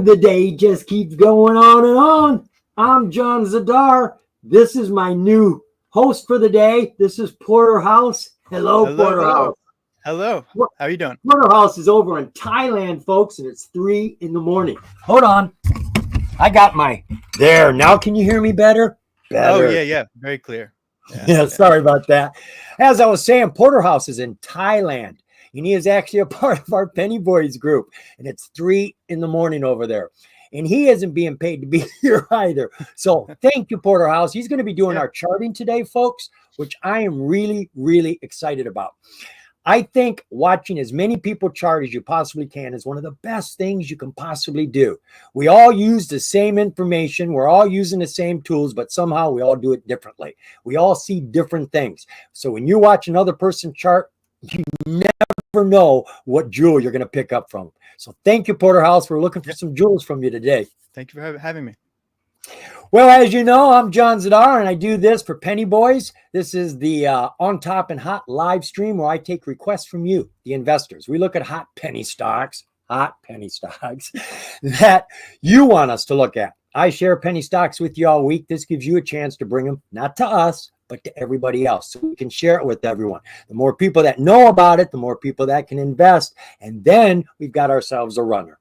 the day just keeps going on and on. I'm John Zidar. This is my new host for the day. This is Porterhouse. Hello, Porterhouse. Hello. How are you doing? Porterhouse is over in Thailand, folks, and it's 3 a.m. Hold on. I got my... There. Now can you hear me better? Oh, yeah. Very clear. Yeah, sorry about that. As I was saying, Porterhouse is in Thailand, and he is actually a part of our Penny Boys group, and it's 3 a.m. over there. And he isn't being paid to be here either. So thank you, Porterhouse. He's going to be doing our charting today, folks, which I am really, really excited about. I think watching as many people chart as you possibly can is one of the best things you can possibly do. We all use the same information. We're all using the same tools, but somehow we all do it differently. We all see different things. So when you watch another person chart, you never know what jewel you're going to pick up from. So thank you, Porterhouse. We're looking for some jewels from you today. Thank you for having me. Well, as you know, I'm John Zidar, and I do this for Penny Boys. This is the On Top and Hot live stream where I take requests from you, the investors. We look at hot penny stocks that you want us to look at. I share penny stocks with you all week. This gives you a chance to bring them, not to us, but to everybody else, so we can share it with everyone. The more people that know about it, the more people that can invest, and then we've got ourselves a runner.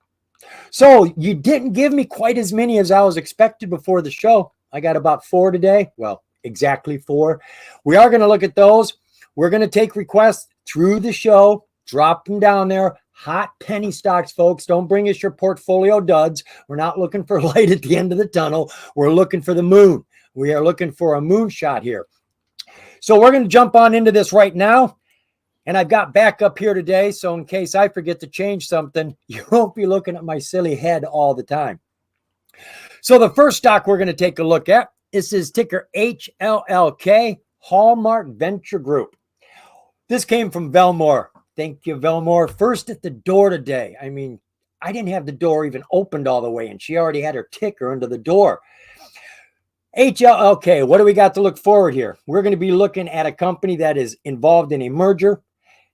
So you didn't give me quite as many as I was expected before the show. I got about 4 today. Well, exactly 4. We are going to look at those. We're going to take requests through the show, drop them down there. Hot penny stocks, folks. Don't bring us your portfolio duds. We're not looking for light at the end of the tunnel. We're looking for the moon. We are looking for a moonshot here. So we're going to jump on into this right now. And I've got backup here today, so in case I forget to change something, you won't be looking at my silly head all the time. So the first stock we're going to take a look at, this is ticker HLLK, Hallmark Venture Group. This came from Velmore. Thank you, Velmore. First at the door today. I mean, I didn't have the door even opened all the way, and she already had her ticker under the door. HLLK, what do we got to look forward here? We're going to be looking at a company that is involved in a merger.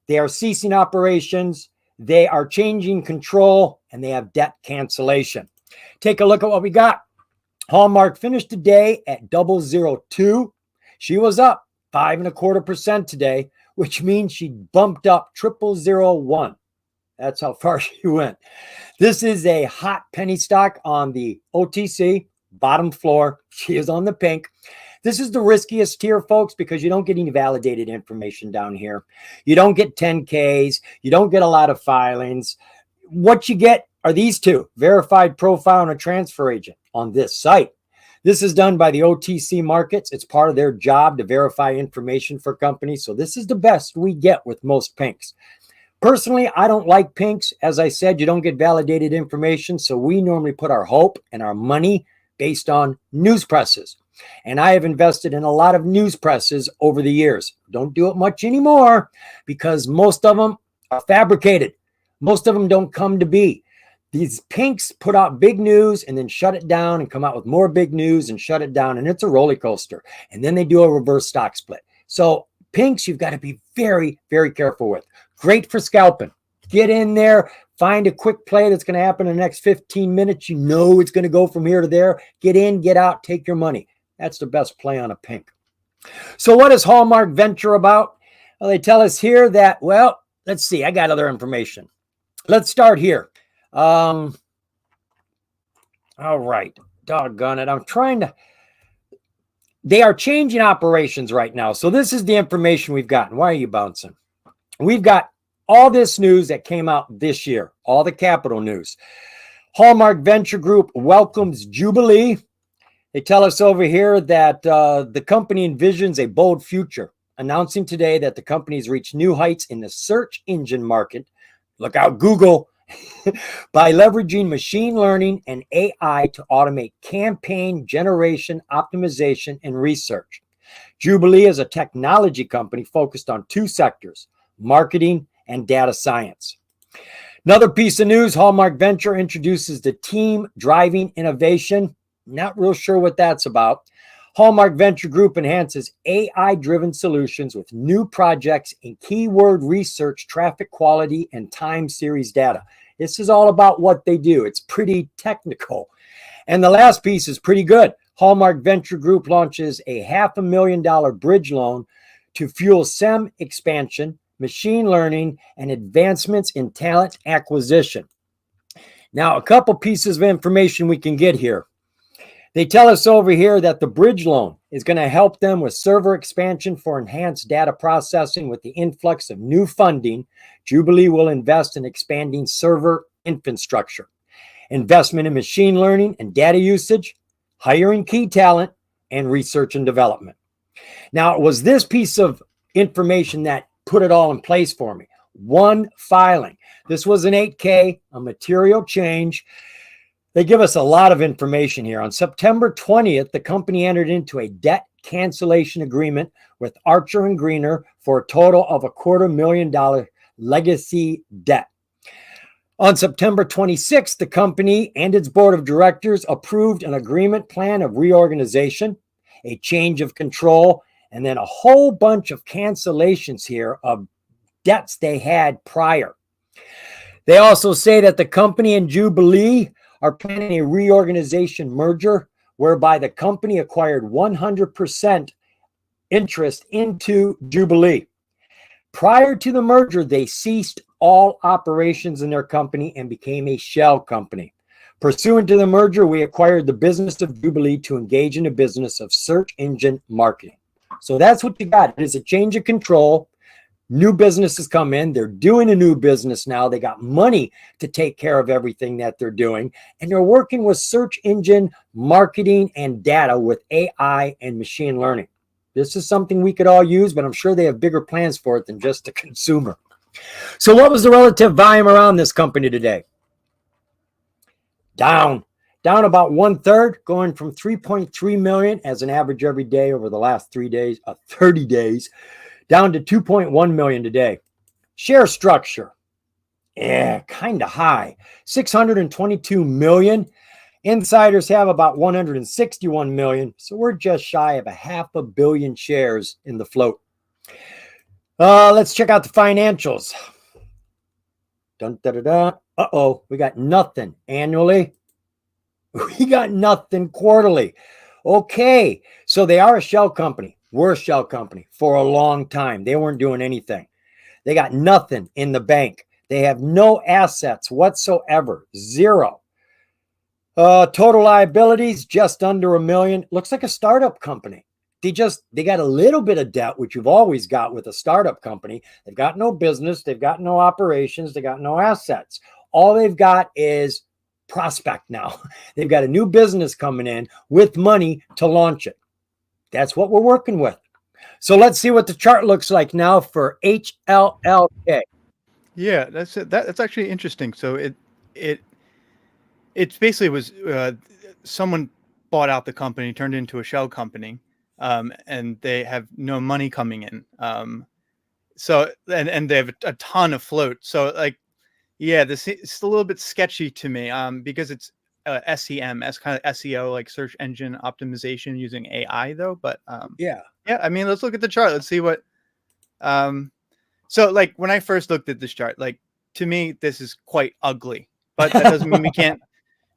They are ceasing operations, they are changing control, and they have debt cancellation. Take a look at what we got. Hallmark finished today at 002. She was up 5.25% today, which means she bumped up 0001. That's how far she went. This is a hot penny stock on the OTC, bottom floor. She is on the pink. This is the riskiest tier, folks, because you don't get any validated information down here. You don't get 10Ks. You don't get a lot of filings. What you get are these two, verified profile and a transfer agent on this site. This is done by the OTC markets. It's part of their job to verify information for companies. So this is the best we get with most pinks. Personally, I don't like pinks. As I said, you don't get validated information. So we normally put our hope and our money based on news presses. And I have invested in a lot of news presses over the years. Don't do it much anymore because most of them are fabricated. Most of them don't come to be. These pinks put out big news and then shut it down and come out with more big news and shut it down. And it's a roller coaster. And then they do a reverse stock split. So pinks, you've got to be very, very careful with. Great for scalping. Get in there, find a quick play that's going to happen in the next 15 minutes. You know it's going to go from here to there. Get in, get out, take your money. That's the best play on a pink. So what is Hallmark Venture about? Well, they tell us here that, well, let's see. I got other information. Let's start here. All right. Doggone it. I'm trying to... They are changing operations right now. So this is the information we've gotten. Why are you bouncing? We've got all this news that came out this year, all the capital news. Hallmark Venture Group welcomes Jubilee. They tell us over here that the company envisions a bold future, announcing today that the company has reached new heights in the search engine market. Look out, Google, by leveraging machine learning and AI to automate campaign generation, optimization, and research. Jubilee is a technology company focused on 2 sectors, marketing and data science. Another piece of news, Hallmark Venture introduces the team driving innovation. Not real sure what that's about. Hallmark Venture Group enhances AI-driven solutions with new projects in keyword research, traffic quality, and time series data. This is all about what they do. It's pretty technical. And the last piece is pretty good. Hallmark Venture Group launches a $500,000 bridge loan to fuel SEM expansion, machine learning, and advancements in talent acquisition. Now, a couple pieces of information we can get here. They tell us over here that the bridge loan is going to help them with server expansion for enhanced data processing. With the influx of new funding, Jubilee will invest in expanding server infrastructure, investment in machine learning and data usage, hiring key talent, and research and development. Now, it was this piece of information that put it all in place for me. One filing. This was an 8K, a material change. They give us a lot of information here. On September 20th, the company entered into a debt cancellation agreement with Archer and Greener for a total of $250,000 legacy debt. On September 26th, the company and its board of directors approved an agreement plan of reorganization, a change of control, and then a whole bunch of cancellations here of debts they had prior. They also say that the company and Jubilee are planning a reorganization merger whereby the company acquired 100% interest into Jubilee. Prior to the merger, they ceased all operations in their company and became a shell company. Pursuant to the merger, we acquired the business of Jubilee to engage in a business of search engine marketing. So that's what you got. It is a change of control. New businesses come in. They're doing a new business now. They got money to take care of everything that they're doing. And they're working with search engine marketing and data with AI and machine learning. This is something we could all use, but I'm sure they have bigger plans for it than just the consumer. So what was the relative volume around this company today? Down about 1/3, going from 3.3 million as an average every day over the last 30 days, down to 2.1 million today. Share structure, kind of high, 622 million. Insiders have about 161 million, so we're just shy of 500 million shares in the float. Let's check out the financials. We got nothing annually. We got nothing quarterly. Okay, so they are a shell company. We're a shell company for a long time. They weren't doing anything. They got nothing in the bank. They have no assets whatsoever. Zero. Total liabilities, just under $1 million. Looks like a startup company. They got a little bit of debt, which you've always got with a startup company. They've got no business. They've got no operations. They got no assets. All they've got is prospect now. They've got a new business coming in with money to launch it. That's what we're working with. So let's see what the chart looks like now for HLLK. Yeah, that's it. That's actually interesting. So it basically was someone bought out the company, turned it into a shell company, and they have no money coming in. So and they have a ton of float. So like, yeah, this is a little bit sketchy to me because it's SEM, as kind of SEO, like search engine optimization using AI though. But yeah, I mean, let's look at the chart. Let's see what. So like when I first looked at this chart, like to me, this is quite ugly, but that doesn't mean we can't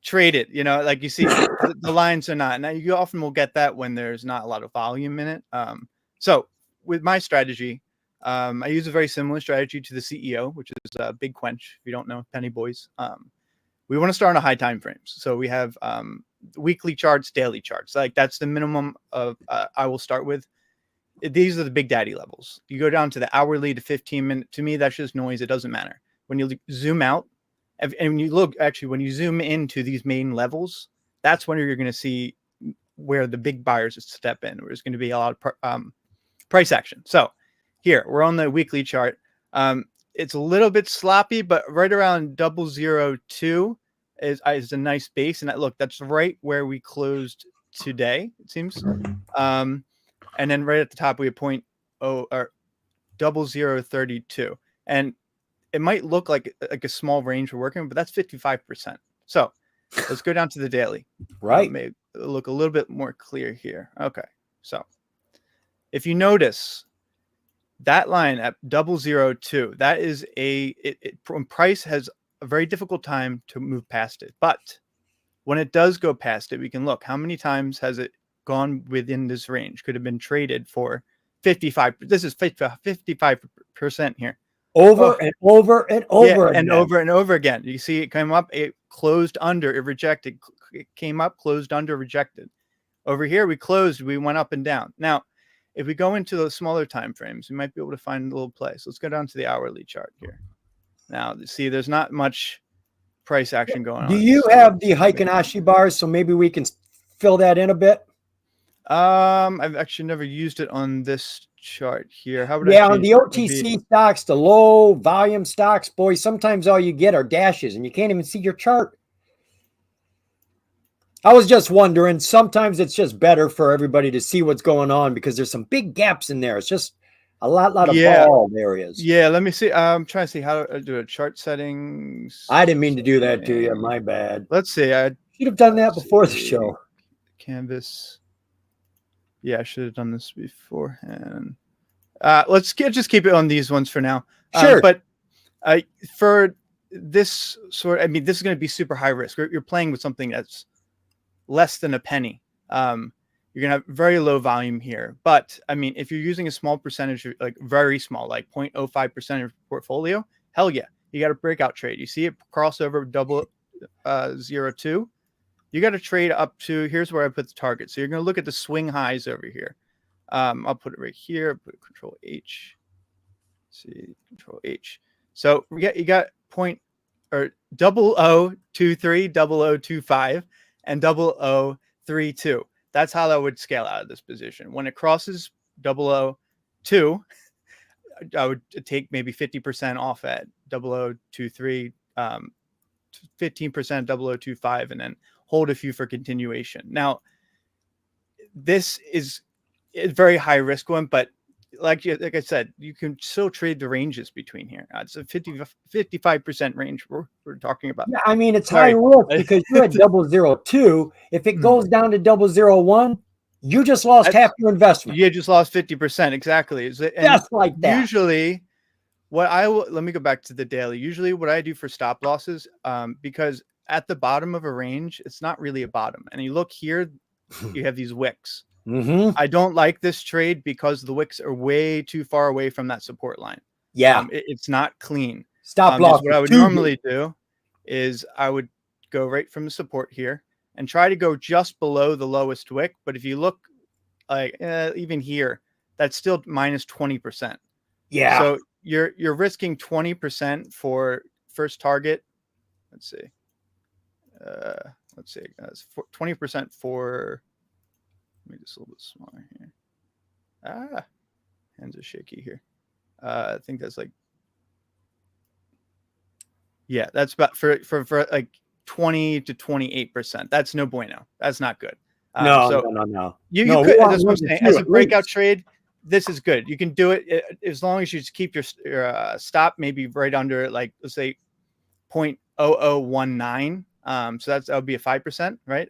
trade it. You know, like you see the lines are not. Now you often will get that when there's not a lot of volume in it. So with my strategy, I use a very similar strategy to the CEO, which is Big Quench. If you don't know, Penny Boys. We want to start on a high time frames. So we have weekly charts, daily charts. Like that's the minimum of I will start with. These are the big daddy levels. You go down to the hourly to 15-minute. To me, that's just noise. It doesn't matter. When you zoom out and when you look, actually, when you zoom into these main levels, that's when you're going to see where the big buyers step in. Where there's going to be a lot of price action. So here we're on the weekly chart. It's a little bit sloppy, but right around 002 is a nice base. And look, that's right where we closed today, it seems. And then right at the top, we have 0032. And it might look like a small range we're working with, but that's 55%. So let's go down to the daily. Right. Maybe look a little bit more clear here. Okay. So if you notice, that line at 002, that is when price has a very difficult time to move past it. But when it does go past it, we can look how many times has it gone within this range. Could have been traded for 55. This is 55% here. Over and over and over again. And over and over again. You see it came up, it closed under, it rejected. It came up, closed under, rejected. Over here, we closed, we went up and down. Now, if we go into the smaller time frames, we might be able to find a little place. Let's go down to the hourly chart here. Now, see, there's not much price action going on. Do you have the Heikin-Ashi bars? So maybe we can fill that in a bit. I've actually never used it on this chart here. How would I on the OTC stocks, the low volume stocks, boy, sometimes all you get are dashes and you can't even see your chart. I was just wondering, sometimes it's just better for everybody to see what's going on because there's some big gaps in there. It's just a lot of bald areas. Yeah, let me see. I'm trying to see how to do a chart settings. I didn't mean to do that to you. My bad. Let's see. I should have done that before the show. Canvas. Yeah, I should have done this beforehand. Let's just keep it on these ones for now. Sure. But for this sort, I mean, this is going to be super high risk. You're playing with something that's less than a penny. You're going to have very low volume here. But, I mean, if you're using a small percentage, like very small, like 0.05% of your portfolio, hell yeah, you got a breakout trade. You see it cross over 0.02. You got to trade up to, here's where I put the target. So you're going to look at the swing highs over here. I'll put it right here, put Control H. Let's see, Control H. So you got 0023, 0025, and 0032. That's how that would scale out of this position. When it crosses 002, I would take maybe 50% off at 0023, 15% 0025, and then hold a few for continuation. Now, this is a very high risk one, but like I said, you can still trade the ranges between here. It's a 55% range we're talking about. Yeah, I mean, it's high risk because you're at 002. If it goes down to 001, you just lost half your investment. You just lost 50%. Exactly. Just like that. Usually, let me go back to the daily. Usually what I do for stop losses, because at the bottom of a range, it's not really a bottom. And you look here, you have these wicks. Mm-hmm. I don't like this trade because the wicks are way too far away from that support line. Yeah. It's not clean. Stop loss. What I would normally do is I would go right from the support here and try to go just below the lowest wick. But if you look like even here, that's still minus 20%. Yeah. So you're risking 20% for first target. Let's see. That's 20% for. Let me just a little bit smaller here. Hands are shaky here. I think that's like, yeah, that's about for like 20 to 28%. That's no bueno. That's not good. No. You could, that's what I'm saying. As a breakout trade, this is good. You can do it as long as you just keep your stop maybe right under, like, let's say 0.0019. So that would be a 5%, right?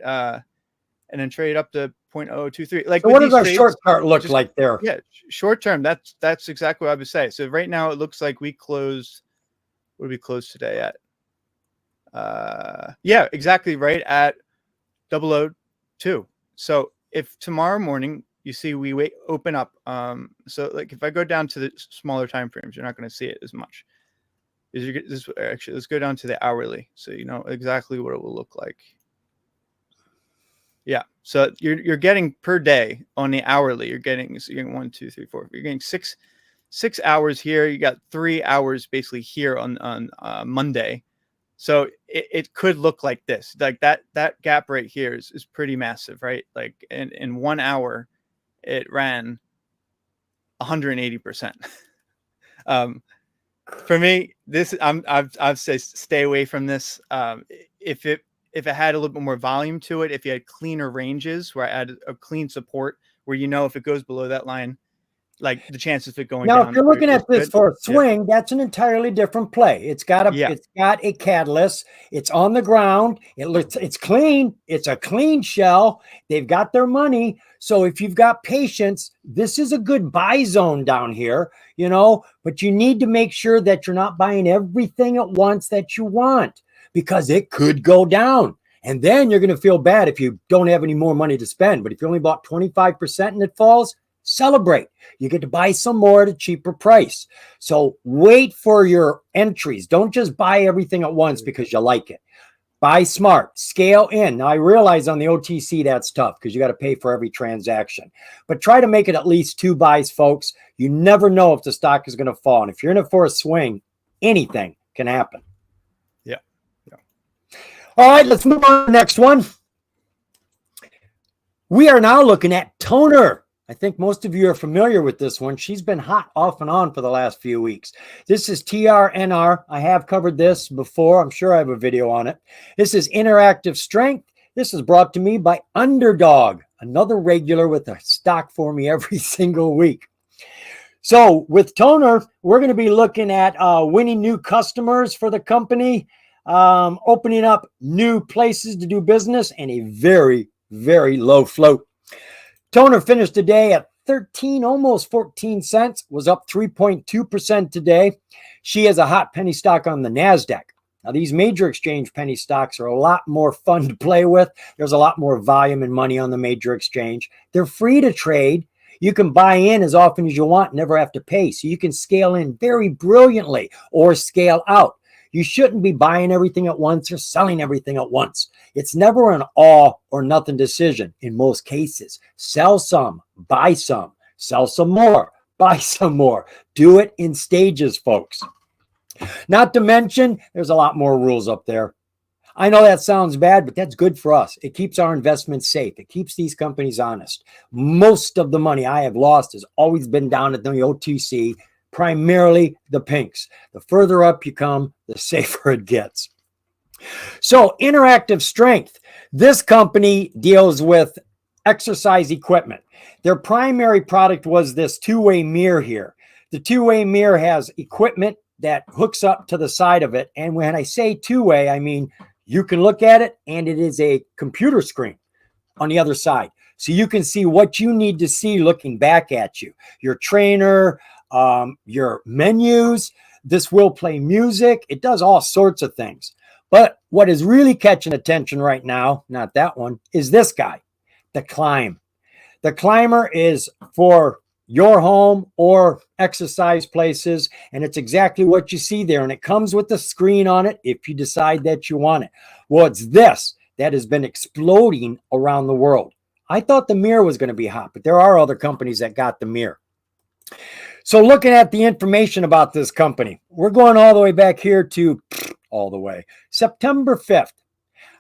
And then trade up to 0.023. Like, so what does our short chart look like there? Yeah, short term. That's exactly what I would say. So right now it looks like we closed. What did we close today at? Yeah, exactly right at 002. So if tomorrow morning you see we open up, so like if I go down to the smaller time frames, you're not going to see it as much. Actually, let's go down to the hourly, so you know exactly what it will look like. Yeah, so you're getting per day on the hourly. You're getting 1, 2, 3, 4. You're getting six hours here. You got 3 hours basically here on Monday. So it could look like this. Like that gap right here is pretty massive, right? Like in 1 hour, it ran 180%. For me, this I've said stay away from this. If it had a little bit more volume to it, if you had cleaner ranges where I added a clean support, where you know if it goes below that line, like the chances of it going Now, down if you're looking is at this good. for a Yeah. swing, that's an entirely different play. It's got a catalyst. It's on the ground. It's clean. It's a clean shell. They've got their money. So if you've got patience, this is a good buy zone down here, but you need to make sure that you're not buying everything at once that you want, because it could go down. And then you're going to feel bad if you don't have any more money to spend. But if you only bought 25% and it falls, celebrate. You get to buy some more at a cheaper price. So wait for your entries. Don't just buy everything at once because you like it. Buy smart, scale in. Now, I realize on the OTC that's tough because you got to pay for every transaction, but try to make it at least 2 buys, folks. You never know if the stock is going to fall. And if you're in it for a swing, anything can happen. Yeah. All right, let's move on to the next one. We are now looking at Toner. I think most of you are familiar with this one. She's been hot off and on for the last few weeks. This is TRNR. I have covered this before. I'm sure I have a video on it. This is Interactive Strength. This is brought to me by Underdog, another regular with a stock for me every single week. So with Toner, we're going to be looking at winning new customers for the company, opening up new places to do business, and a very, very low float. Toner finished today at 13, almost 14 cents, was up 3.2% today. She is a hot penny stock on the NASDAQ. Now, these major exchange penny stocks are a lot more fun to play with. There's a lot more volume and money on the major exchange. They're free to trade. You can buy in as often as you want, never have to pay. So you can scale in very brilliantly or scale out. You shouldn't be buying everything at once or selling everything at once. It's never an all or nothing decision in most cases. Sell some, buy some, sell some more, buy some more. Do it in stages, folks. Not to mention, there's a lot more rules up there. I know that sounds bad, but that's good for us. It keeps our investments safe. It keeps these companies honest. Most of the money I have lost has always been down at the OTC, primarily the pinks. The further up you come, the safer it gets. So Interactive Strength, this company deals with exercise equipment. Their primary product was this two-way mirror here. The two-way mirror has equipment that hooks up to the side of it. And when I say two-way, I mean you can look at it and it is a computer screen on the other side. So you can see what you need to see looking back at you. Your trainer, your menus. This will play music. It does all sorts of things. But what is really catching attention right now, not that one, is this guy, the Climb. The Climber is for your home or exercise places, and it's exactly what you see there. And it comes with the screen on it if you decide that you want it. Well, it's this that has been exploding around the world. I thought the mirror was going to be hot, but there are other companies that got the mirror. So looking at the information about this company, we're going all the way back here to September 5th.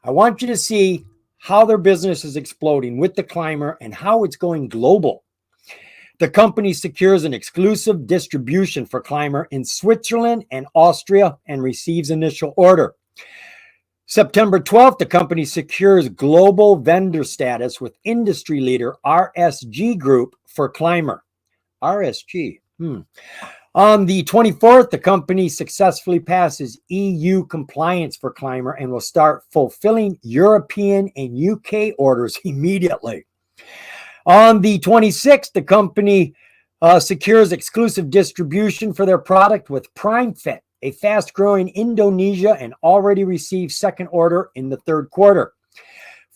I want you to see how their business is exploding with the Climber and how it's going global. The company secures an exclusive distribution for Climber in Switzerland and Austria and receives initial order. September 12th, the company secures global vendor status with industry leader RSG Group for Climber. RSG. On the 24th, the company successfully passes EU compliance for Climber and will start fulfilling European and UK orders immediately. On the 26th, the company secures exclusive distribution for their product with PrimeFit, a fast-growing Indonesia, and already received second order in the third quarter.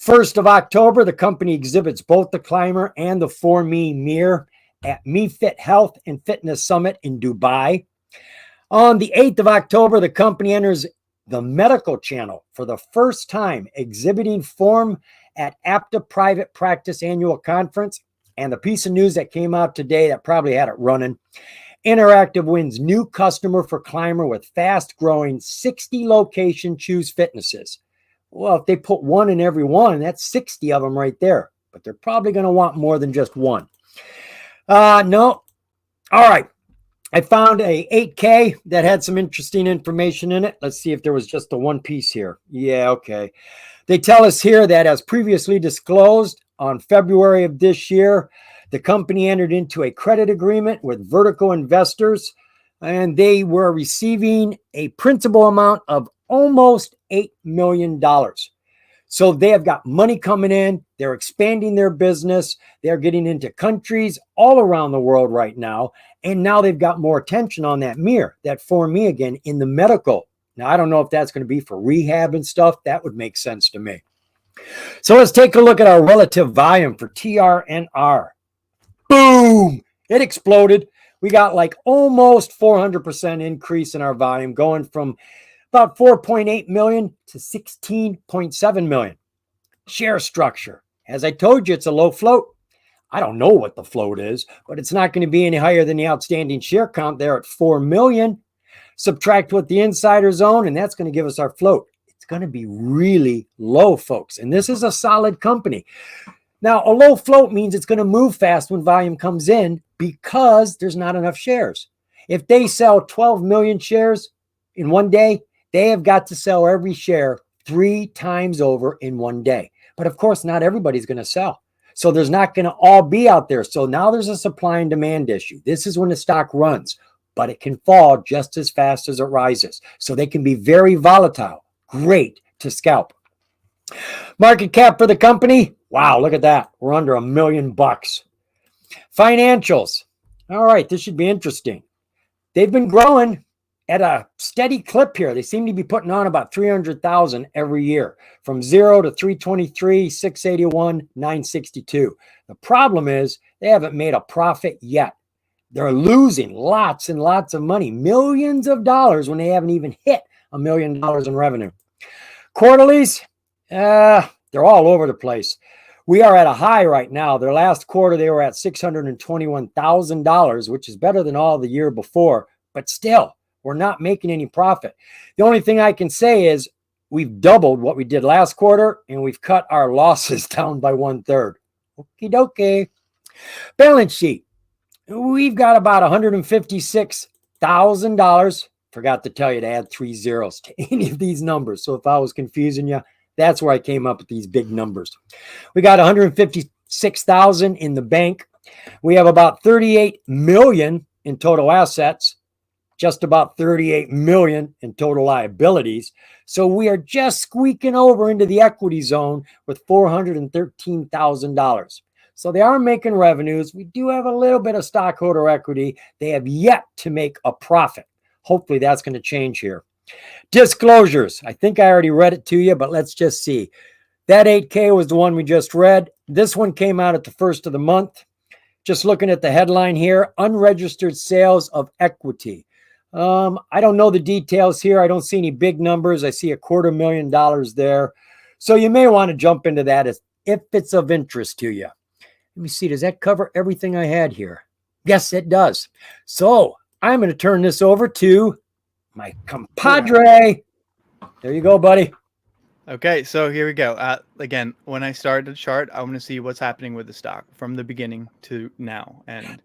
1st of October, the company exhibits both the Climber and the 4Me mirror at MeFit Health and Fitness Summit in Dubai. On the 8th of October, the company enters the medical channel for the first time, exhibiting form at APTA Private Practice Annual Conference. And the piece of news that came out today that probably had it running, Interactive wins new customer for Climber with fast-growing 60-location Choose Fitnesses. Well, if they put one in every one, that's 60 of them right there. But they're probably going to want more than just one. No. All right. I found a 8K that had some interesting information in it. Let's see if there was just the one piece here. Yeah, okay. They tell us here that as previously disclosed on February of this year, The company entered into a credit agreement with vertical investors, and they were receiving a principal amount of almost $8 million. So they have got money coming in. They're expanding their business. They're getting into countries all around the world right now. And now they've got more attention on that mirror, that for me again in the medical. Now, I don't know if that's going to be for rehab and stuff. That would make sense to me. So let's take a look at our relative volume for TRNR. Boom! It exploded. We got like almost 400% increase in our volume, going from about 4.8 million to 16.7 million. Share structure. As I told you, it's a low float. I don't know what the float is, but it's not going to be any higher than the outstanding share count there at 4 million. Subtract what the insiders own, and that's going to give us our float. It's going to be really low, folks. And this is a solid company. Now, a low float means it's going to move fast when volume comes in because there's not enough shares. If they sell 12 million shares in one day, they have got to sell every share 3 times over in one day. But of course, not everybody's going to sell. So there's not going to all be out there. So now there's a supply and demand issue. This is when the stock runs, but it can fall just as fast as it rises. So they can be very volatile. Great to scalp. Market cap for the company. Wow, look at that. We're under $1 million. Financials. All right, this should be interesting. They've been growing at a steady clip here. They seem to be putting on about 300,000 every year, from 0 to 323, 681, 962. The problem is they haven't made a profit yet. They're losing lots and lots of money, millions of dollars, when they haven't even hit $1 million in revenue. Quarterlies, they're all over the place. We are at a high right now. Their last quarter, they were at $621,000, which is better than all the year before, but still, we're not making any profit. The only thing I can say is we've doubled what we did last quarter, and we've cut our losses down by 1/3. Okie dokie. Balance sheet. We've got about $156,000. Forgot to tell you to add 3 zeros to any of these numbers. So if I was confusing you, that's where I came up with these big numbers. We got 156,000 in the bank. We have about 38 million in total assets, just about 38 million in total liabilities. So we are just squeaking over into the equity zone with $413,000. So they are making revenues. We do have a little bit of stockholder equity. They have yet to make a profit. Hopefully that's going to change here. Disclosures. I think I already read it to you, but let's just see. That 8K was the one we just read. This one came out at the first of the month. Just looking at the headline here, unregistered sales of equity. I don't know the details here. I don't see any big numbers. I see $250,000 there. So you may want to jump into that if it's of interest to you. Let me see. Does that cover everything I had here? Yes, it does. So I'm going to turn this over to my compadre. There you go, buddy. Okay, so here we go. Again, when I started the chart, I want to see what's happening with the stock from the beginning to now. And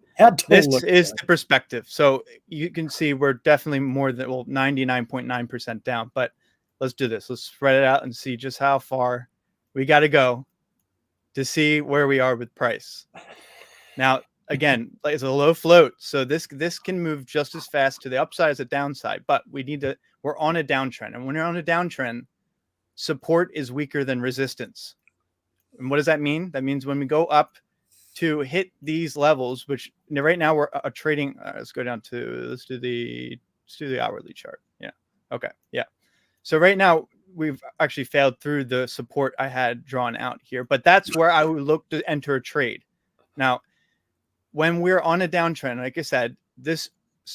this is the perspective. So you can see we're definitely more than 99.9% down. But let's do this. Let's spread it out and see just how far we got to go to see where we are with price. Now, again, it's a low float, so this can move just as fast to the upside as the downside. But we're on a downtrend, and when you're on a downtrend, support is weaker than resistance. And what does that mean? That means when we go up to hit these levels, which right now we're trading. Let's do the hourly chart. Yeah. Okay. Yeah. So right now we've actually failed through the support I had drawn out here, but that's where I would look to enter a trade. Now, when we're on a downtrend, like I said, this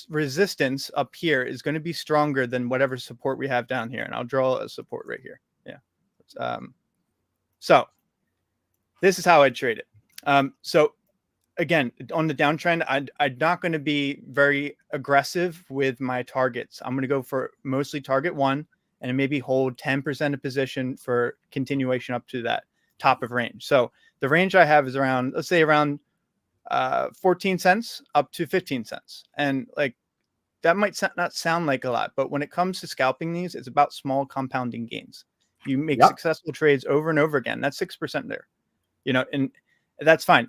resistance up here is going to be stronger than whatever support we have down here. And I'll draw a support right here. Yeah. So this is how I trade it. So again, on the downtrend, I'm not going to be very aggressive with my targets. I'm going to go for mostly target 1 and maybe hold 10% of position for continuation up to that top of range. So the range I have is around, let's say around 14 cents up to 15 cents. And like that might not sound like a lot, but when it comes to scalping these, it's about small compounding gains. You make successful trades over and over again. That's 6% there, and that's fine.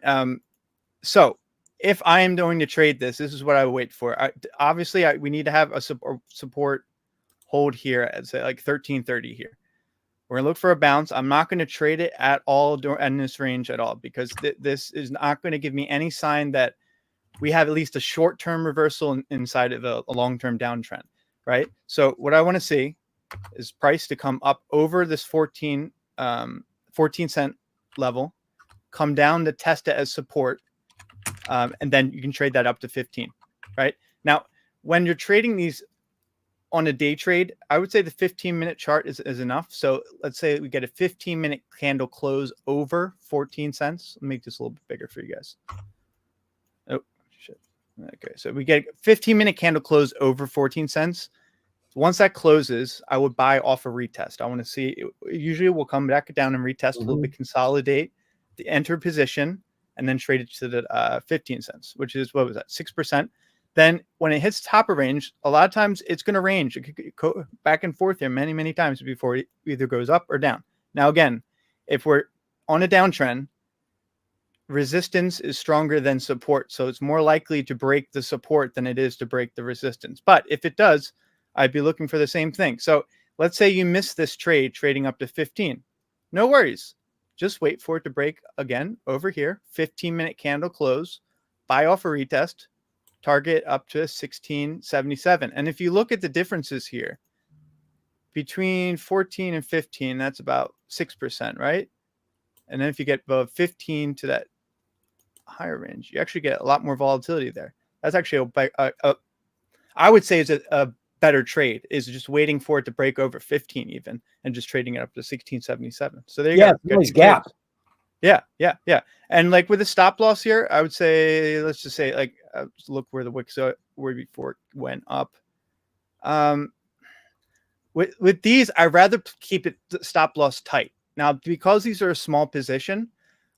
So if I am going to trade this, this is what I would wait for. Obviously, we need to have a support hold here at say like 1330 here. We're going to look for a bounce. I'm not going to trade it at all in this range at all, because this is not going to give me any sign that we have at least a short-term reversal inside of a long-term downtrend, right? So what I want to see is price to come up over this 14 cent level, come down to test it as support, and then you can trade that up to 15, right? Now, when you're trading these on a day trade, I would say the 15-minute chart is enough. So let's say we get a 15-minute candle close over 14 cents. Let me make this a little bit bigger for you guys. Oh, shit. Okay, so we get a 15-minute candle close over 14 cents. Once that closes, I would buy off a retest. I want to see, usually we'll come back down and retest a little bit, consolidate, the enter position, and then trade it to the 15 cents, which is, what was that, 6%. Then when it hits top of range, a lot of times it's going to range. It could go back and forth here many, many times before it either goes up or down. Now, again, if we're on a downtrend, resistance is stronger than support. So it's more likely to break the support than it is to break the resistance. But if it does, I'd be looking for the same thing. So let's say you miss this trade, trading up to 15. No worries. Just wait for it to break again over here. 15-minute candle close, buy off a retest, target up to 1677. And if you look at the differences here between 14 and 15, that's about 6%, right? And then if you get above 15 to that higher range, you actually get a lot more volatility there. That's actually I would say is a better trade, is just waiting for it to break over 15 even, and just trading it up to 1677. So there you go. Nice gap. Yeah. And like with the stop loss here, I would say, let's just say, like, look where the wicks were before it went up. With these, I'd rather keep it stop loss tight. Now, because these are a small position,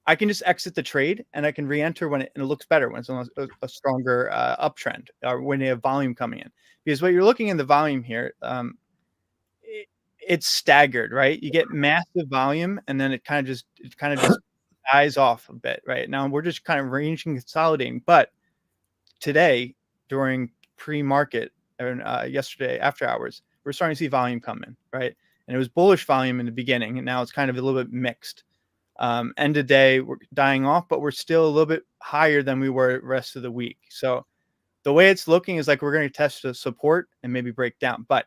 I can just exit the trade and I can re-enter when it looks better, when it's on a stronger uptrend, or when they have volume coming in. Because what you're looking in the volume here, it's staggered, right? You get massive volume and then it kind of just dies off a bit, right? Now we're just kind of ranging, consolidating. But today, during pre-market and yesterday after hours, we're starting to see volume come in, right? And it was bullish volume in the beginning, and now it's kind of a little bit mixed. End of day, we're dying off, but we're still a little bit higher than we were the rest of the week. So the way it's looking is like we're going to test the support and maybe break down. But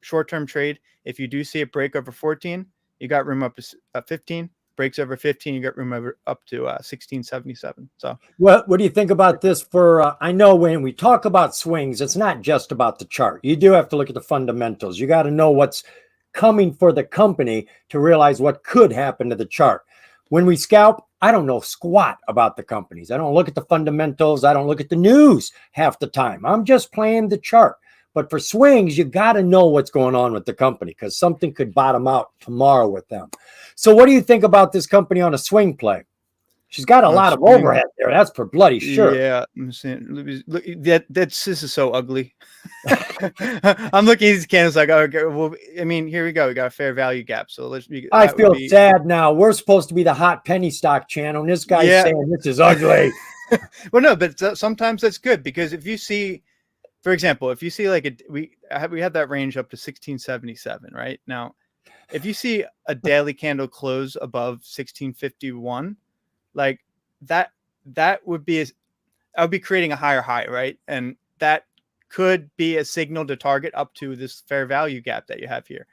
short-term trade, if you do see it break over 14, you got room up to 15. Breaks over 15, you got room up to 1677. So what do you think about this for, I know when we talk about swings, it's not just about the chart. You do have to look at the fundamentals. You got to know what's coming for the company to realize what could happen to the chart. When we scalp, I don't know squat about the companies. I don't look at the fundamentals. I don't look at the news half the time. I'm just playing the chart. But for swings, you got to know what's going on with the company, because something could bottom out tomorrow with them. So what do you think about this company on a swing play? She's got a lot of overhead there. That's for bloody sure. Yeah, I'm saying, look, this is so ugly. I'm looking at these candles like, okay, well, I mean, here we go. We got a fair value gap. So I feel sad now. We're supposed to be the hot penny stock channel, and this guy's saying this is ugly. Well, no, but sometimes that's good, because if you see, for example, if you see like we had that range up to 1677, right? Now, if you see a daily candle close above 1651, like that would be I would be creating a higher high, right? And that could be a signal to target up to this fair value gap that you have here,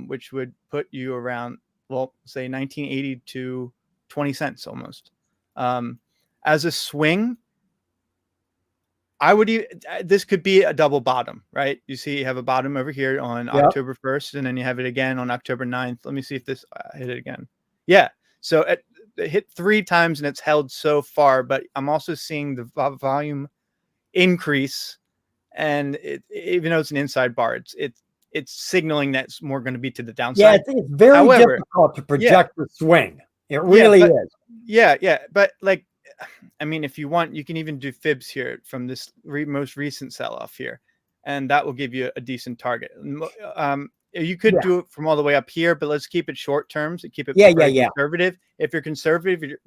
which would put you around, well, say 1980 to 20 cents almost. As a swing, this could be a double bottom, right? You see, you have a bottom over here on October 1st, and then you have it again on October 9th. Let me see if this hit it again. Yeah. So it hit 3 times and it's held so far, but I'm also seeing the volume increase, and even though it's an inside bar, it's signaling that it's more going to be to the downside. Yeah, it's very difficult to project the swing. It really is. Yeah. But like, I mean, if you want, you can even do fibs here from this most recent sell-off here, and that will give you a decent target. You could do it from all the way up here, but let's keep it short terms and keep it conservative. If you're conservative,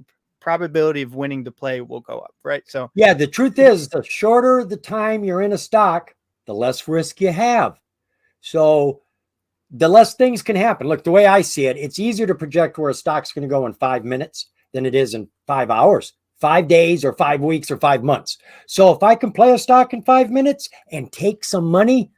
probability of winning the play will go up, right? So yeah, the truth is the shorter the time you're in a stock, the less risk you have. So the less things can happen. Look, the way I see it, it's easier to project where a stock's going to go in 5 minutes than it is in 5 hours, 5 days, or 5 weeks, or 5 months. So if I can play a stock in 5 minutes and take some money,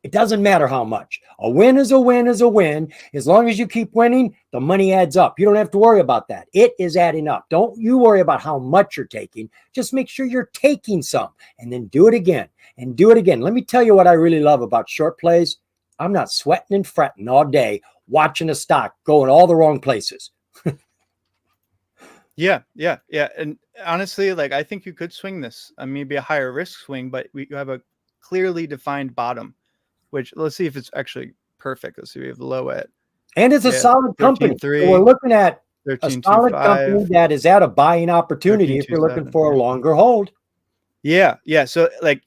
it doesn't matter how much. A win is a win is a win. As long as you keep winning, the money adds up. You don't have to worry about that. It is adding up. Don't you worry about how much you're taking. Just make sure you're taking some, and then do it again and do it again. Let me tell you what I really love about short plays. I'm not sweating and fretting all day watching a stock go in all the wrong places. Yeah. And honestly, like, I think you could swing this. Maybe a higher risk swing, but you have a clearly defined bottom, which, let's see if it's actually perfect. Let's see, we have the low at. And it's a solid company. So we're looking at a solid company that is at a buying opportunity if you're looking for a longer hold. Yeah. So like,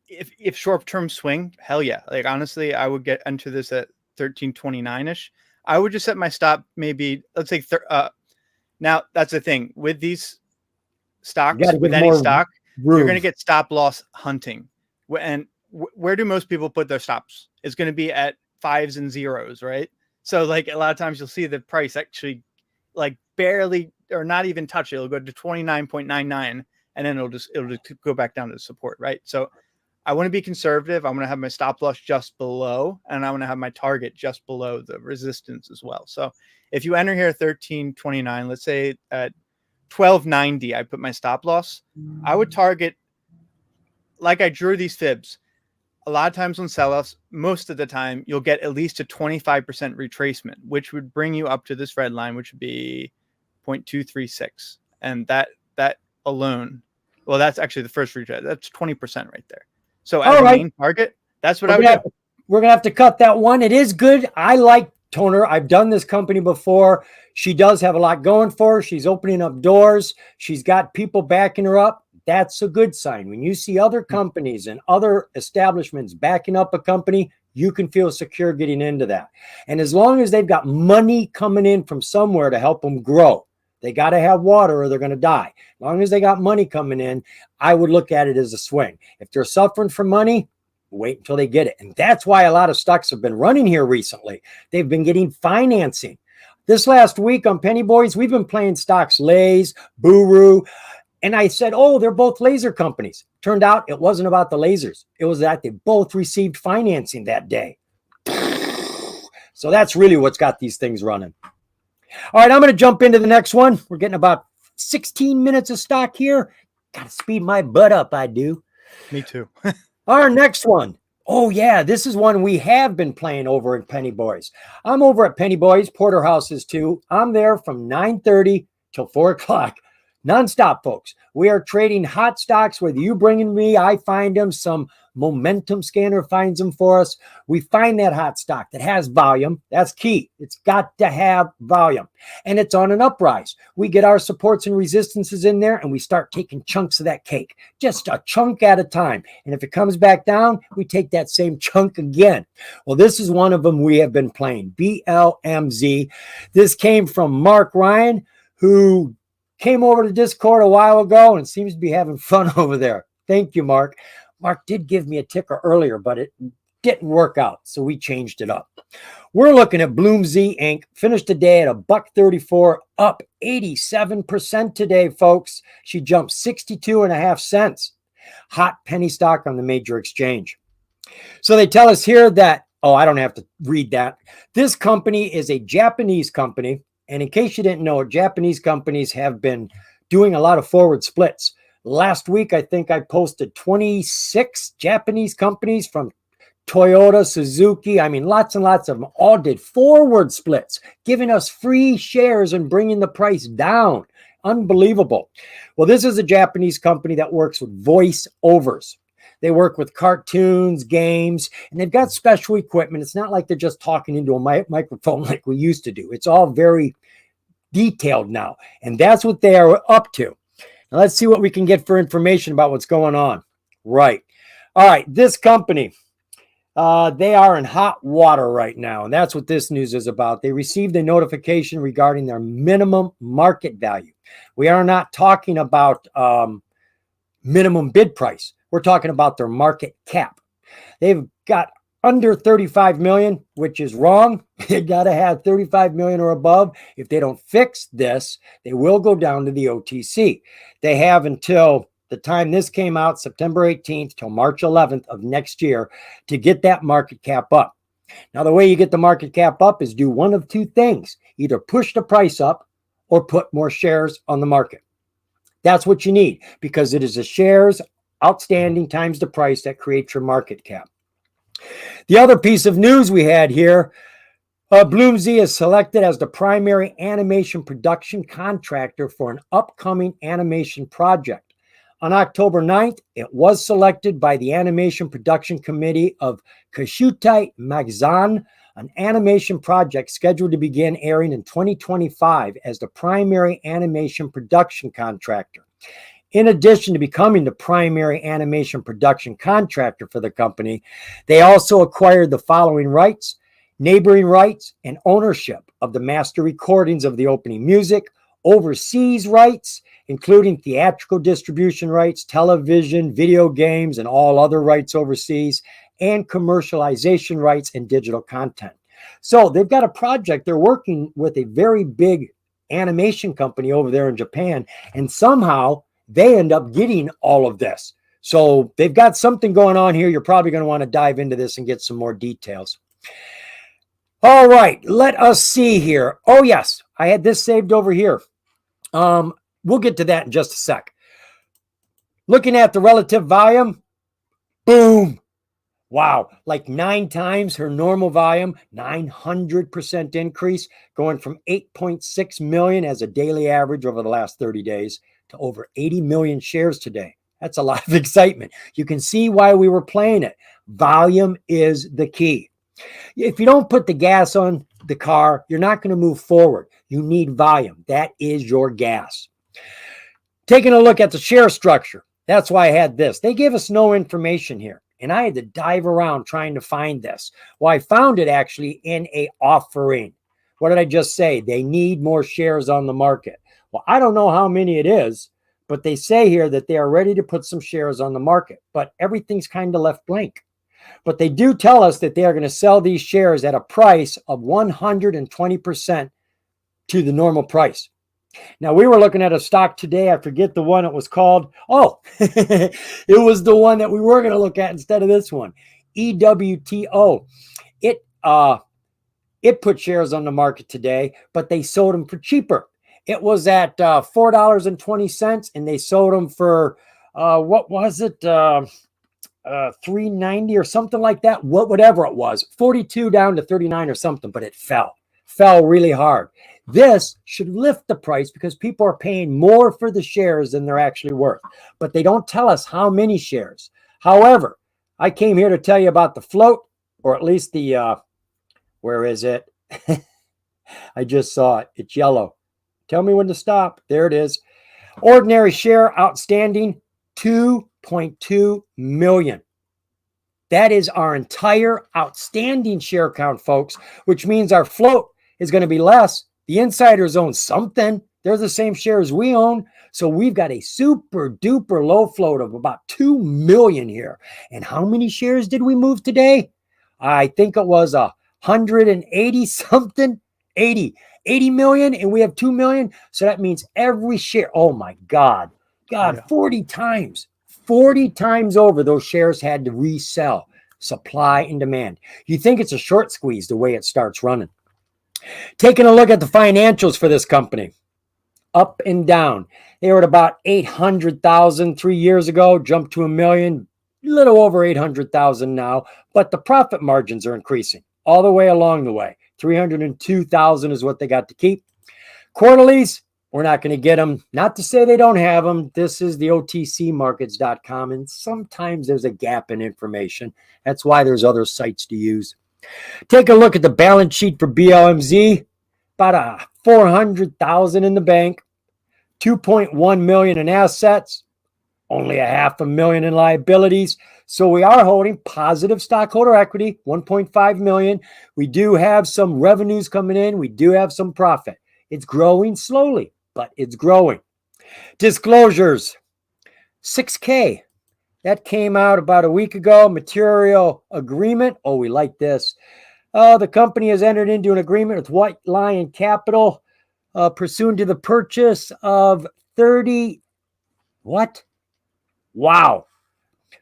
if short-term swing, hell yeah. Like, honestly, I would get into this at 13.29-ish. I would just set my stop, maybe, let's say, now that's the thing with these stocks, with any stock, you're going to get stop loss hunting. And where do most people put their stops? It's going to be at 5s and 0s, right? So like, a lot of times you'll see the price actually like barely or not even touch it. It'll go to 29.99, and then it'll just go back down to support, right? So I want to be conservative. I want to have my stop loss just below, and I want to have my target just below the resistance as well. So if you enter here at 13.29, let's say at 12.90, I put my stop loss. I would target, like I drew these fibs. A lot of times on sell-offs, most of the time, you'll get at least a 25% retracement, which would bring you up to this red line, which would be 0.236. And that alone, well, that's actually the first retrace. That's 20% right there. So as a main target, that's what I would do. We're going to have to cut that one. It is good. I like Toner. I've done this company before. She does have a lot going for her. She's opening up doors. She's got people backing her up. That's a good sign. When you see other companies and other establishments backing up a company, you can feel secure getting into that. And as long as they've got money coming in from somewhere to help them grow, they got to have water or they're going to die. As long as they got money coming in, I would look at it as a swing. If they're suffering for money, wait until they get it. And that's why a lot of stocks have been running here recently. They've been getting financing. This last week on Penny Boys, we've been playing stocks, Lay's, Buru. And I said, oh, they're both laser companies. Turned out it wasn't about the lasers. It was that they both received financing that day. So that's really what's got these things running. All right, I'm going to jump into the next one. We're getting about 16 minutes of stock here. Got to speed my butt up, I do. Me too. Our next one. Oh, yeah, this is one we have been playing over at Penny Boys. I'm over at Penny Boys, Porterhouse is too. I'm there from 9:30 till 4 o'clock. Nonstop, folks. We are trading hot stocks. Whether you bring in me, I find them. Some momentum scanner finds them for us. We find that hot stock that has volume. That's key. It's got to have volume. And it's on an uprise. We get our supports and resistances in there, and we start taking chunks of that cake. Just a chunk at a time. And if it comes back down, we take that same chunk again. Well, this is one of them we have been playing. BLMZ. This came from Mark Ryan, who came over to Discord a while ago and seems to be having fun over there. Thank you, Mark. Mark did give me a ticker earlier, but it didn't work out, so we changed it up. We're looking at Bloom Z Inc. Finished the day at $1.34, up 87% today, folks. She jumped 62.5 cents. Hot penny stock on the major exchange. So they tell us here that, oh, I don't have to read that. This company is a Japanese company. And in case you didn't know, Japanese companies have been doing a lot of forward splits. Last week, I think I posted 26 Japanese companies from Toyota, Suzuki. I mean, lots and lots of them all did forward splits, giving us free shares and bringing the price down. Unbelievable. Well, this is a Japanese company that works with voiceovers. They work with cartoons, games, and they've got special equipment. It's not like they're just talking into a microphone like we used to do. It's all very detailed now, and that's what they are up to. Now, let's see what we can get for information about what's going on. Right. All right, this company, They are in hot water right now, and that's what this news is about. They received a notification regarding their minimum market value. We are not talking about minimum bid price. We're talking about their market cap. They've got under 35 million, which is wrong. You got to have 35 million or above. If they don't fix this, they will go down to the OTC. They have until the time this came out, September 18th till March 11th of next year, to get that market cap up. Now, the way you get the market cap up is do one of two things: either push the price up or put more shares on the market. That's what you need, because it is the shares outstanding times the price that creates your market cap. The other piece of news we had here, Bloomsy is selected as the primary animation production contractor for an upcoming animation project. On October 9th, it was selected by the Animation Production Committee of Kashutai Magazan, an animation project scheduled to begin airing in 2025 as the primary animation production contractor. In addition to becoming the primary animation production contractor for the company, they also acquired the following rights: neighboring rights and ownership of the master recordings of the opening music, overseas rights, including theatrical distribution rights, television, video games, and all other rights overseas, and commercialization rights and digital content. So they've got a project. They're working with a very big animation company over there in Japan, and somehow they end up getting all of this. So they've got something going on here. You're probably going to want to dive into this and get some more details. All right, let us see here. Oh, yes, I had this saved over here. We'll get to that in just a sec. Looking at the relative volume, boom. Wow, like 9 times her normal volume, 900% increase, going from 8.6 million as a daily average over the last 30 days to over 80 million shares today. That's a lot of excitement. You can see why we were playing it. Volume is the key. If you don't put the gas on the car, you're not going to move forward. You need volume. That is your gas. Taking a look at the share structure. That's why I had this. They gave us no information here, and I had to dive around trying to find this. Well, I found it actually in a offering. What did I just say? They need more shares on the market. Well, I don't know how many it is, but they say here that they are ready to put some shares on the market, but everything's kind of left blank. But they do tell us that they are going to sell these shares at a price of 120% to the normal price. Now, we were looking at a stock today. I forget the one it was called. Oh, it was the one that we were going to look at instead of this one. EWTO. It put shares on the market today, but they sold them for cheaper. It was at $4.20, and they sold them for, what was it? $3.90 or something like that. Whatever it was, 42 down to 39 or something, but it fell really hard. This should lift the price because people are paying more for the shares than they're actually worth, but they don't tell us how many shares. However, I came here to tell you about the float, or at least the, where is it? I just saw it. It's yellow. Tell me when to stop. There it is. Ordinary share outstanding, 2.2 million. That is our entire outstanding share count, folks, which means our float is going to be less. The insiders own something. They're the same shares we own. So we've got a super duper low float of about 2 million here. And how many shares did we move today? I think it was 180 something, 80 million, and we have 2 million. So that means every share, oh my God, yeah. 40 times over those shares had to resell. Supply and demand. You think it's a short squeeze the way it starts running. Taking a look at the financials for this company, up and down. They were at about 800,000 3 years ago, jumped to 1 million, a little over 800,000 now, but the profit margins are increasing all the way along the way. 302,000 is what they got to keep. Quarterlies, we're not going to get them. Not to say they don't have them. This is the OTCmarkets.com, and sometimes there's a gap in information. That's why there's other sites to use. Take a look at the balance sheet for BLMZ. About 400,000 in the bank, 2.1 million in assets, only $500,000 in liabilities. So we are holding positive stockholder equity, 1.5 million. We do have some revenues coming in. We do have some profit. It's growing slowly, but it's growing. Disclosures, 6K. That came out about a week ago. Material agreement. Oh, we like this. The company has entered into an agreement with White Lion Capital pursuant to the purchase of 30. What? Wow.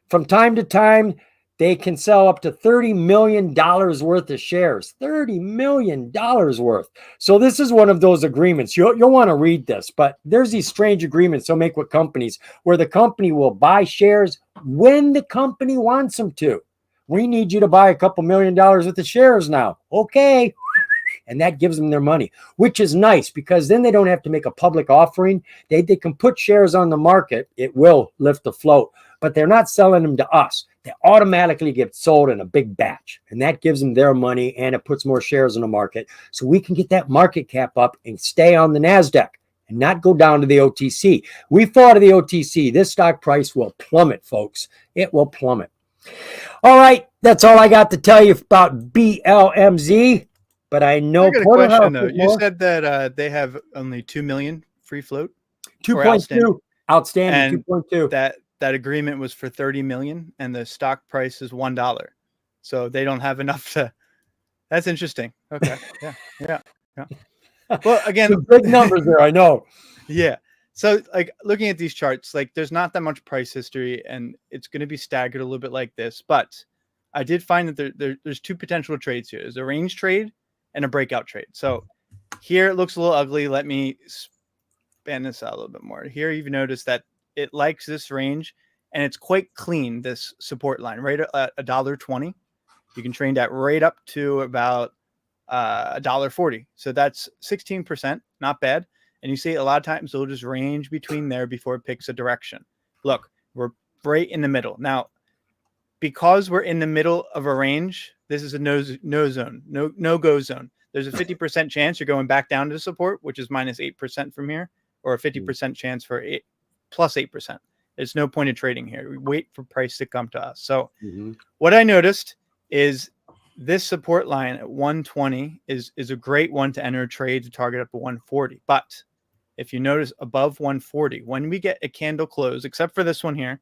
From time to time, they can sell up to $30 million worth of shares. $30 million worth. So this is one of those agreements. You'll want to read this, but there's these strange agreements they'll make with companies where the company will buy shares when the company wants them to. We need you to buy a couple $1 million worth of shares now. Okay. And that gives them their money, which is nice because then they don't have to make a public offering. They can put shares on the market. It will lift the float, but they're not selling them to us. They automatically get sold in a big batch, and that gives them their money, and it puts more shares in the market. So we can get that market cap up and stay on the NASDAQ and not go down to the OTC. We fall to the OTC. This stock price will plummet, folks. It will plummet. All right. That's all I got to tell you about BLMZ. But I know I got a Porterhouse question though. is You more. said that they have only 2 million free float or 2.2 outstanding, and 2.2. that agreement was for 30 million, and the stock price is $1. So they don't have enough to. That's interesting. Okay. Yeah. Well, again, Some big numbers there, I know. yeah. So like looking at these charts, like there's not that much price history, and it's going to be staggered a little bit like this. But I did find that there's two potential trades here. There's a range trade and a breakout trade. So here it looks a little ugly. Let me span this out a little bit more. Here you've noticed that it likes this range, and it's quite clean, this support line, right at $1.20. You can trade that right up to about $1.40. So that's 16%, not bad. And you see a lot of times it'll just range between there before it picks a direction. Look, we're right in the middle. Now, because we're in the middle of a range, this is a no zone, no go zone. There's a 50% chance you're going back down to support, which is minus 8% from here, or a 50% chance for plus 8%. There's no point of trading here. We wait for price to come to us. So what I noticed is this support line at 120 is a great one to enter a trade to target up to 140. But if you notice above 140, when we get a candle close, except for this one here,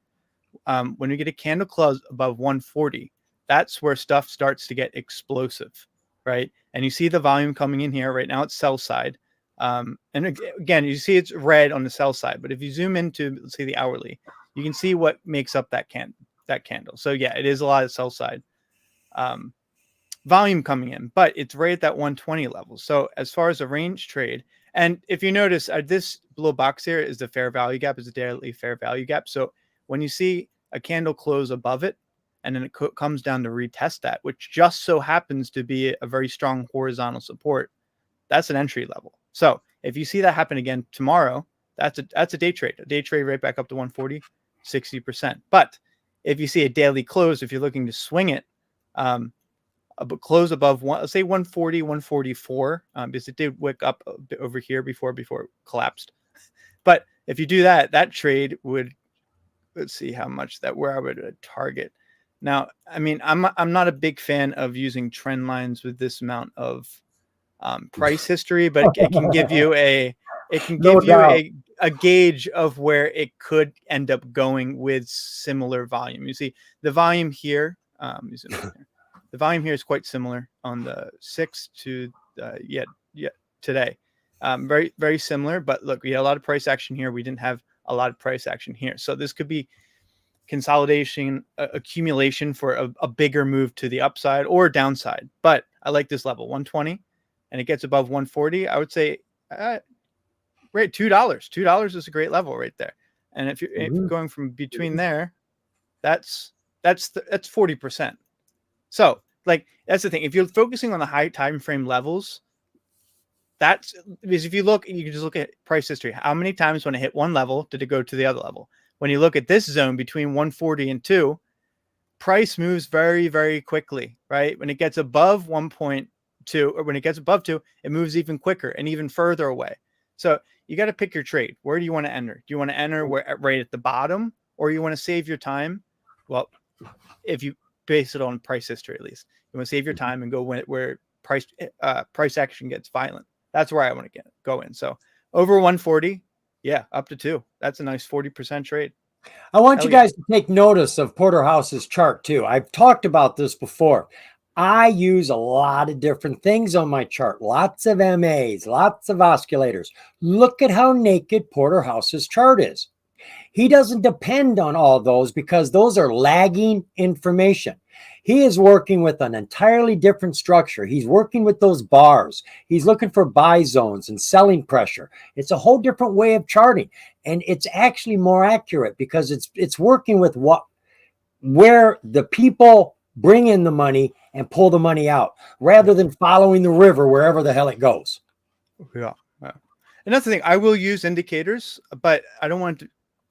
when we get a candle close above 140, that's where stuff starts to get explosive, right? And you see the volume coming in here right now. It's sell side. And again, you see it's red on the sell side. But if you zoom into, let's say, the hourly, you can see what makes up that candle. So yeah, it is a lot of sell side volume coming in, but it's right at that 120 level. So as far as a range trade, and if you notice, this little box here is the fair value gap, is the daily fair value gap. So when you see a candle close above it, and then it comes down to retest that, which just so happens to be a very strong horizontal support, that's an entry level. So if you see that happen again tomorrow, that's a day trade right back up to 140, 60%. But if you see a daily close, if you're looking to swing it, close above let's say 140, 144, because it did wick up a bit over here before it collapsed. But if you do that trade would, let's see how much where I would target. Now, I mean, I'm not a big fan of using trend lines with this amount of price history, but it can give you a gauge of where it could end up going with similar volume. You see the volume here. The volume here is quite similar on the 6th to today. Very, very similar. But look, we had a lot of price action here. We didn't have a lot of price action here. So this could be consolidation, accumulation for a bigger move to the upside or downside. But I like this level, 120, and it gets above 140. I would say, right, $2. $2 is a great level right there. And if you're going from between there, that's 40%. So, like, that's the thing. If you're focusing on the high time frame levels, that's because if you can just look at price history. How many times when it hit one level did it go to the other level? When you look at this zone between 140 and 2, price moves very, very quickly, right? When it gets above 1.2, or when it gets above 2, it moves even quicker and even further away. So you got to pick your trade. Where do you want to enter? Do you want to enter right at the bottom, or you want to save your time. Well, if you base it on price history, at least you want to save your time and go where price action gets violent. That's where I want to go in. So over 140, yeah, up to 2. That's a nice 40% trade. I want you guys to take notice of Porterhouse's chart too. I've talked about this before. I use a lot of different things on my chart. Lots of MAs, lots of oscillators. Look at how naked Porterhouse's chart is. He doesn't depend on all those because those are lagging information. He is working with an entirely different structure. He's working with those bars. He's looking for buy zones and selling pressure. It's a whole different way of charting. And it's actually more accurate because it's working with where the people bring in the money and pull the money out rather than following the river wherever the hell it goes. Yeah. And that's the thing. I will use indicators, but I don't want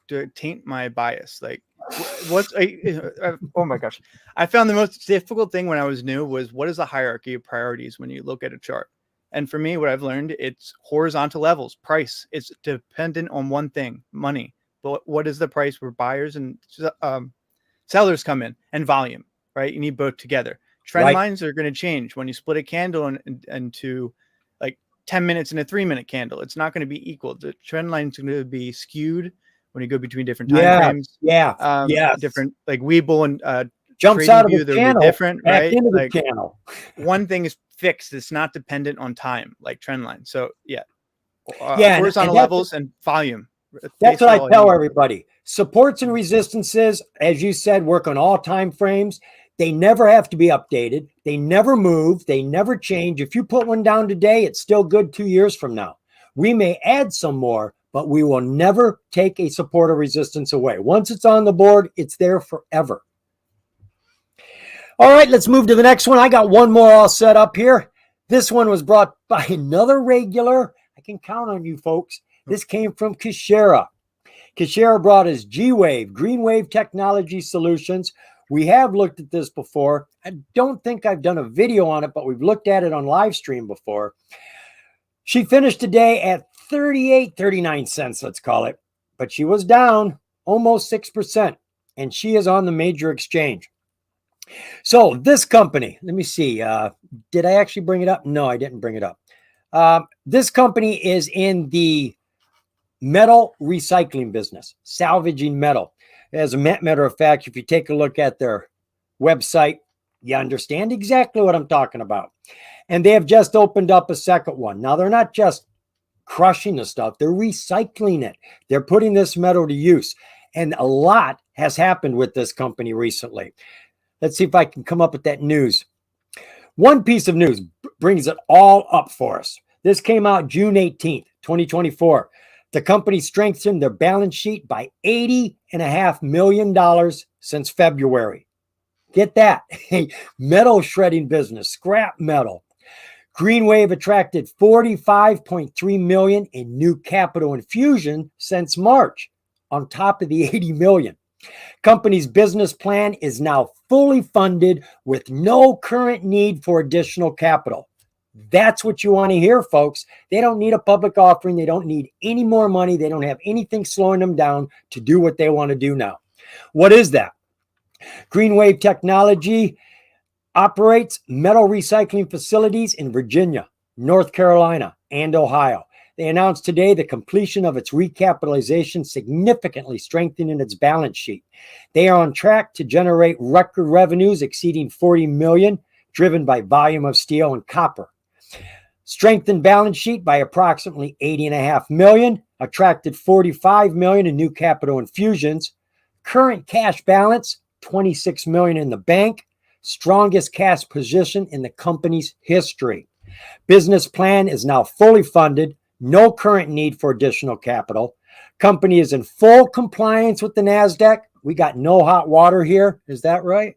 to taint my bias. Like oh my gosh. I found the most difficult thing when I was new was what is the hierarchy of priorities when you look at a chart? And for me, what I've learned, it's horizontal levels, price. It's dependent on one thing, money. But what is the price where buyers and sellers come in, and volume, right? You need both together. Trend lines are going to change when you split a candle into like 10 minutes and a 3-minute candle. It's not going to be equal. The trend line's going to be skewed when you go between different time frames. Different, like Webull and jumps out of the channel, different, back right? into the Like channel. one thing is fixed. It's not dependent on time, like trend line. So horizontal levels and volume. That's what I tell everybody. Supports and resistances, as you said, work on all time frames. They never have to be updated. They never move. They never change. If you put one down today, it's still good 2 years from now. We may add some more, but we will never take a support or resistance away. Once it's on the board, it's there forever. All right, let's move to the next one. I got one more all set up here. This one was brought by another regular. I can count on you folks. This came from Kishera. Kishera brought us G-Wave, Green Wave Technology Solutions. We have looked at this before. I don't think I've done a video on it, but we've looked at it on live stream before. She finished today at 39 cents, let's call it. But she was down almost 6%, and she is on the major exchange. So this company, let me see. Did I actually bring it up? No, I didn't bring it up. This company is in the metal recycling business, salvaging metal. As a matter of fact, if you take a look at their website, you understand exactly what I'm talking about. And they have just opened up a second one. Now, they're not just crushing the stuff, they're recycling it. They're putting this metal to use. And a lot has happened with this company recently. Let's see if I can come up with that news. One piece of news brings it all up for us. This came out June 18th, 2024. The company strengthened their balance sheet by $80.5 million since February. Get that. Metal shredding business, scrap metal. Green Wave attracted $45.3 million in new capital infusion since March, on top of the $80 million. Company's business plan is now fully funded with no current need for additional capital. That's what you want to hear, folks. They don't need a public offering. They don't need any more money. They don't have anything slowing them down to do what they want to do now. What is that? Green Wave Technology operates metal recycling facilities in Virginia, North Carolina, and Ohio. They announced today the completion of its recapitalization, significantly strengthening its balance sheet. They are on track to generate record revenues exceeding $40 million, driven by volume of steel and copper. Strengthened balance sheet by approximately $80.5 million, attracted $45 million in new capital infusions. Current cash balance, $26 million in the bank. Strongest cash position in the company's history. Business plan is now fully funded. No current need for additional capital. Company is in full compliance with the NASDAQ. We got no hot water here. Is that right?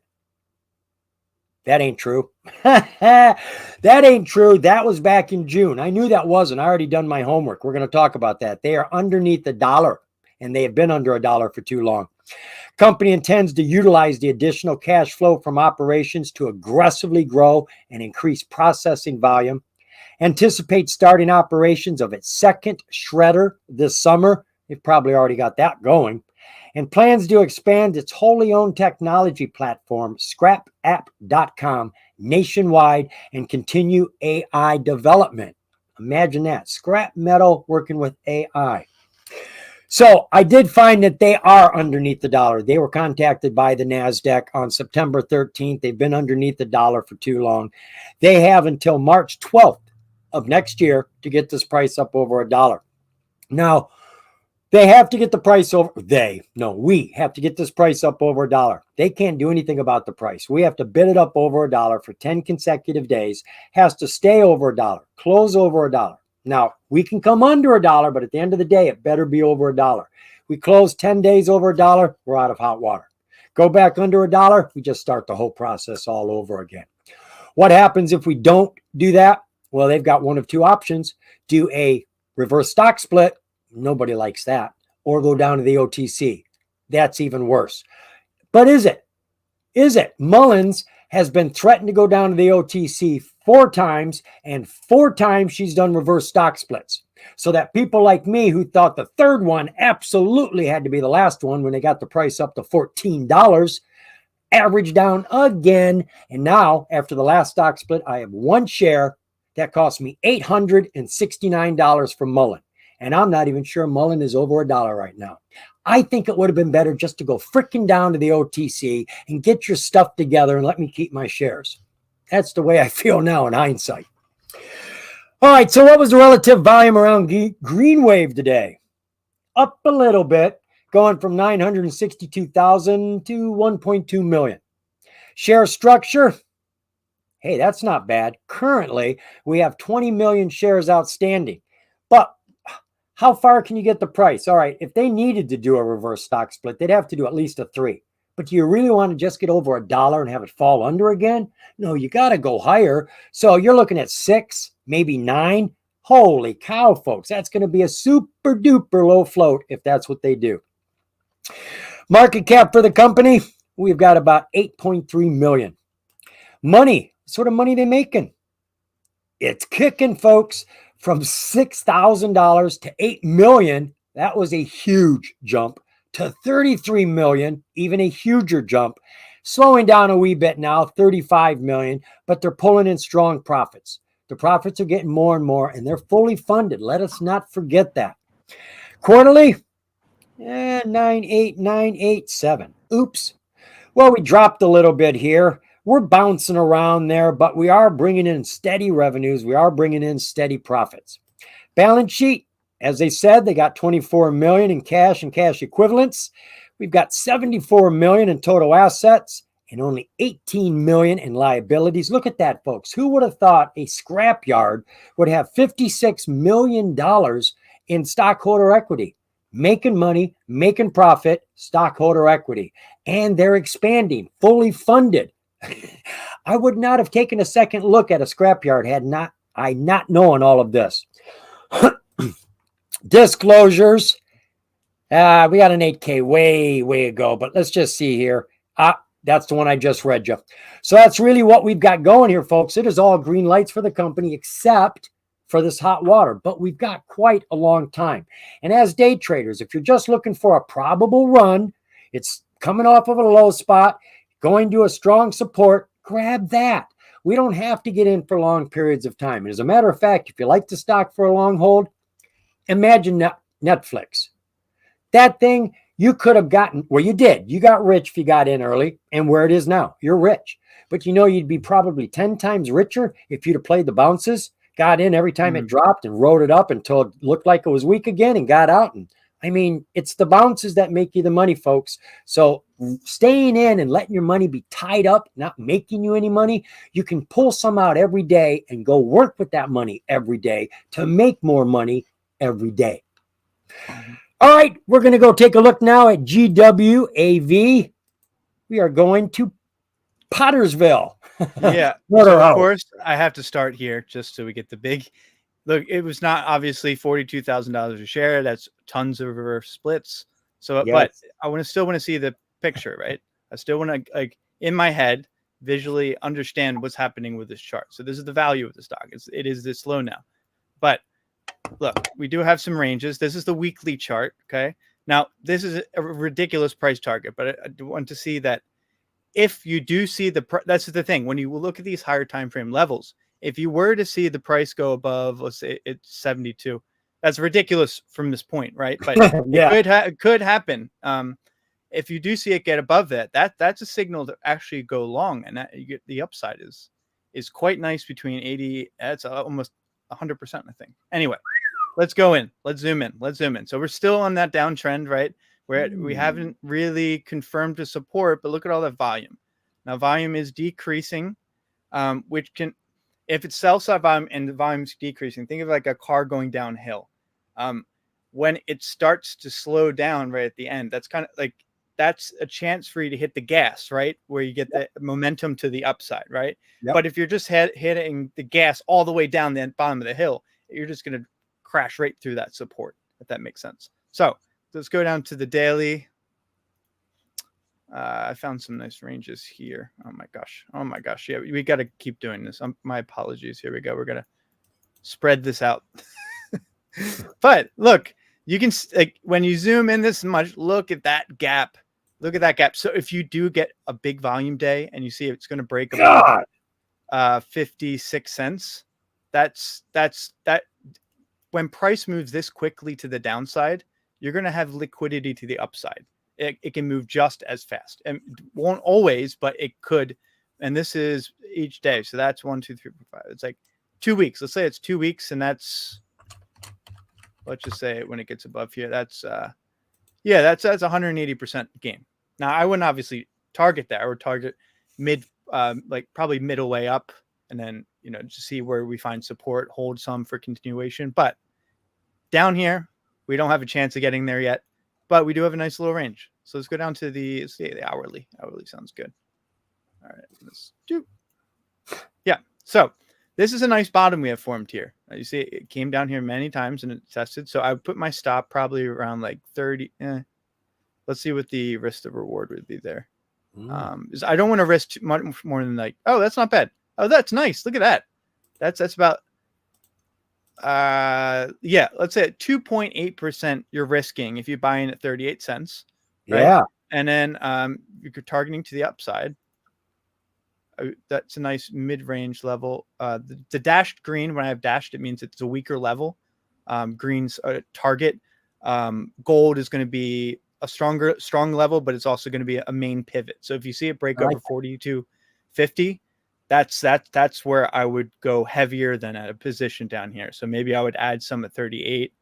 That ain't true. That ain't true. That was back in June. I knew that wasn't. I already done my homework. We're going to talk about that. They are underneath $1, and they have been under $1 for too long. Company intends to utilize the additional cash flow from operations to aggressively grow and increase processing volume. Anticipates starting operations of its second shredder this summer. They've probably already got that going. and plans to expand its wholly owned technology platform, scrapapp.com, nationwide and continue AI development. Imagine that. Scrap metal working with AI. So I did find that they are underneath the dollar. They were contacted by the NASDAQ on September 13th. They've been underneath the dollar for too long. They have until March 12th of next year to get this price up over a dollar. Now, they have to get the price over. We have to get this price up over a dollar. They can't do anything about the price. We have to bid it up over a dollar for 10 consecutive days. Has to stay over a dollar, close over a dollar. Now, we can come under a dollar, but at the end of the day, it better be over a dollar. We close 10 days over a dollar, we're out of hot water. Go back under a dollar, we just start the whole process all over again. What happens if we don't do that? Well, they've got one of two options. Do a reverse stock split. Nobody likes that. Or go down to the OTC. That's even worse. But is it? Is it? Mullins has been threatened to go down to the OTC 4 times, and 4 times she's done reverse stock splits. So that people like me who thought the third one absolutely had to be the last one when they got the price up to $14, average down again. And now, after the last stock split, I have 1 share that cost me $869 from Mullen. And I'm not even sure Mullen is over a dollar right now. I think it would have been better just to go freaking down to the OTC and get your stuff together and let me keep my shares. That's the way I feel now in hindsight. All right, so what was the relative volume around Green Wave today? Up a little bit, going from 962,000 to 1.2 million. Share structure, hey, that's not bad. Currently, we have 20 million shares outstanding. But how far can you get the price? All right, if they needed to do a reverse stock split, they'd have to do at least a 3. But do you really want to just get over a dollar and have it fall under again? No, you got to go higher. So you're looking at 6, maybe 9. Holy cow, folks. That's going to be a super duper low float if that's what they do. Market cap for the company, we've got about 8.3 million. Money, what sort of money they making? It's kicking, folks, from $6,000 to $8 million. That was a huge jump. To 33 million, even a huger jump. Slowing down a wee bit now, 35 million, but they're pulling in strong profits. The profits are getting more and more, and they're fully funded. Let us not forget that. Quarterly, 98987. Oops. Well, we dropped a little bit here. We're bouncing around there, but we are bringing in steady revenues. We are bringing in steady profits. Balance sheet, as they said, they got 24 million in cash and cash equivalents. We've got 74 million in total assets and only 18 million in liabilities. Look at that, folks. Who would have thought a scrapyard would have $56 million in stockholder equity? Making money, making profit, stockholder equity. And they're expanding, fully funded. I would not have taken a second look at a scrapyard had I not known all of this. Disclosures. We got an 8K way ago, but let's just see here. That's the one I just read you. So that's really what we've got going here, folks. It is all green lights for the company except for this hot water, but we've got quite a long time. And as day traders, if you're just looking for a probable run, it's coming off of a low spot, going to a strong support, grab that. We don't have to get in for long periods of time. And as a matter of fact, if you like the stock for a long hold, imagine Netflix. That thing you could have gotten, well, you did. You got rich if you got in early, and where it is now, you're rich. But you know, you'd be probably 10 times richer if you'd have played the bounces, got in every time it dropped and rode it up until it looked like it was weak again and got out. And I mean, it's the bounces that make you the money, folks. So staying in and letting your money be tied up, not making you any money, you can pull some out every day and go work with that money every day to make more money every day. All right, we're going to go take a look now at GWAV. We are going to Pottersville. Yeah. So of course, I have to start here just so we get the big look. It was not obviously $42,000 a share. That's tons of reverse splits. So, yes. But I still want to see the picture, right? I still want to, like, in my head, visually understand what's happening with this chart. So this is the value of the stock. It is this low now. But look, we do have some ranges. This is the weekly chart, okay? Now, this is a ridiculous price target, but I want to see that if you do see that's the thing. When you look at these higher time frame levels, if you were to see the price go above, let's say it's 72, that's ridiculous from this point, right? But Yeah. it could happen. If you do see it get above that's a signal to actually go long, and that you get the upside is quite nice between 80. That's almost 100%, I think. Anyway, let's go in. Let's zoom in. So we're still on that downtrend, right? Where we haven't really confirmed to support, but look at all that volume. Now volume is decreasing, which can, if it's sell side volume and the volume's decreasing, think of like a car going downhill. When it starts to slow down right at the end, that's kind of like, that's a chance for you to hit the gas, right? Where you get the momentum to the upside, right? Yep. But if you're just hitting the gas all the way down the bottom of the hill, you're just going to crash right through that support, if that makes sense. So let's go down to the daily. I found some nice ranges here. Oh my gosh. Yeah, we got to keep doing this. My apologies. Here we go. We're going to spread this out. But look, you can, like, when you zoom in this much, look at that gap. So if you do get a big volume day and you see it's going to break about 56 cents, that's that. When price moves this quickly to the downside, you're going to have liquidity to the upside. It can move just as fast, and won't always, but it could. And this is each day. So that's 1, 2, 3, 4, 5. It's like 2 weeks. Let's say it's 2 weeks. And that's, let's just say when it gets above here, that's 180% gain. Now I wouldn't obviously target that. I would target like probably middle way up, and then, just see where we find support, hold some for continuation. But down here, we don't have a chance of getting there yet, but we do have a nice little range. So let's go down to the hourly. Hourly sounds good. All right, let's do. Yeah. So this is a nice bottom we have formed here. You see, it came down here many times and it tested. So I would put my stop probably around like 30. Let's see what the risk to reward would be there. I don't want to risk much more than like, oh, that's not bad. Oh, that's nice. Look at that. That's about, let's say at 2.8% you're risking if you buy in at 38 cents. Right? Yeah. And then you're targeting to the upside. That's a nice mid-range level. The dashed green, when I have dashed, it means it's a weaker level. Green's a target. Gold is going to be a strong level, but it's also going to be a main pivot. So if you see it break over 42.50, that's where I would go heavier than at a position down here. So maybe I would add some at 38.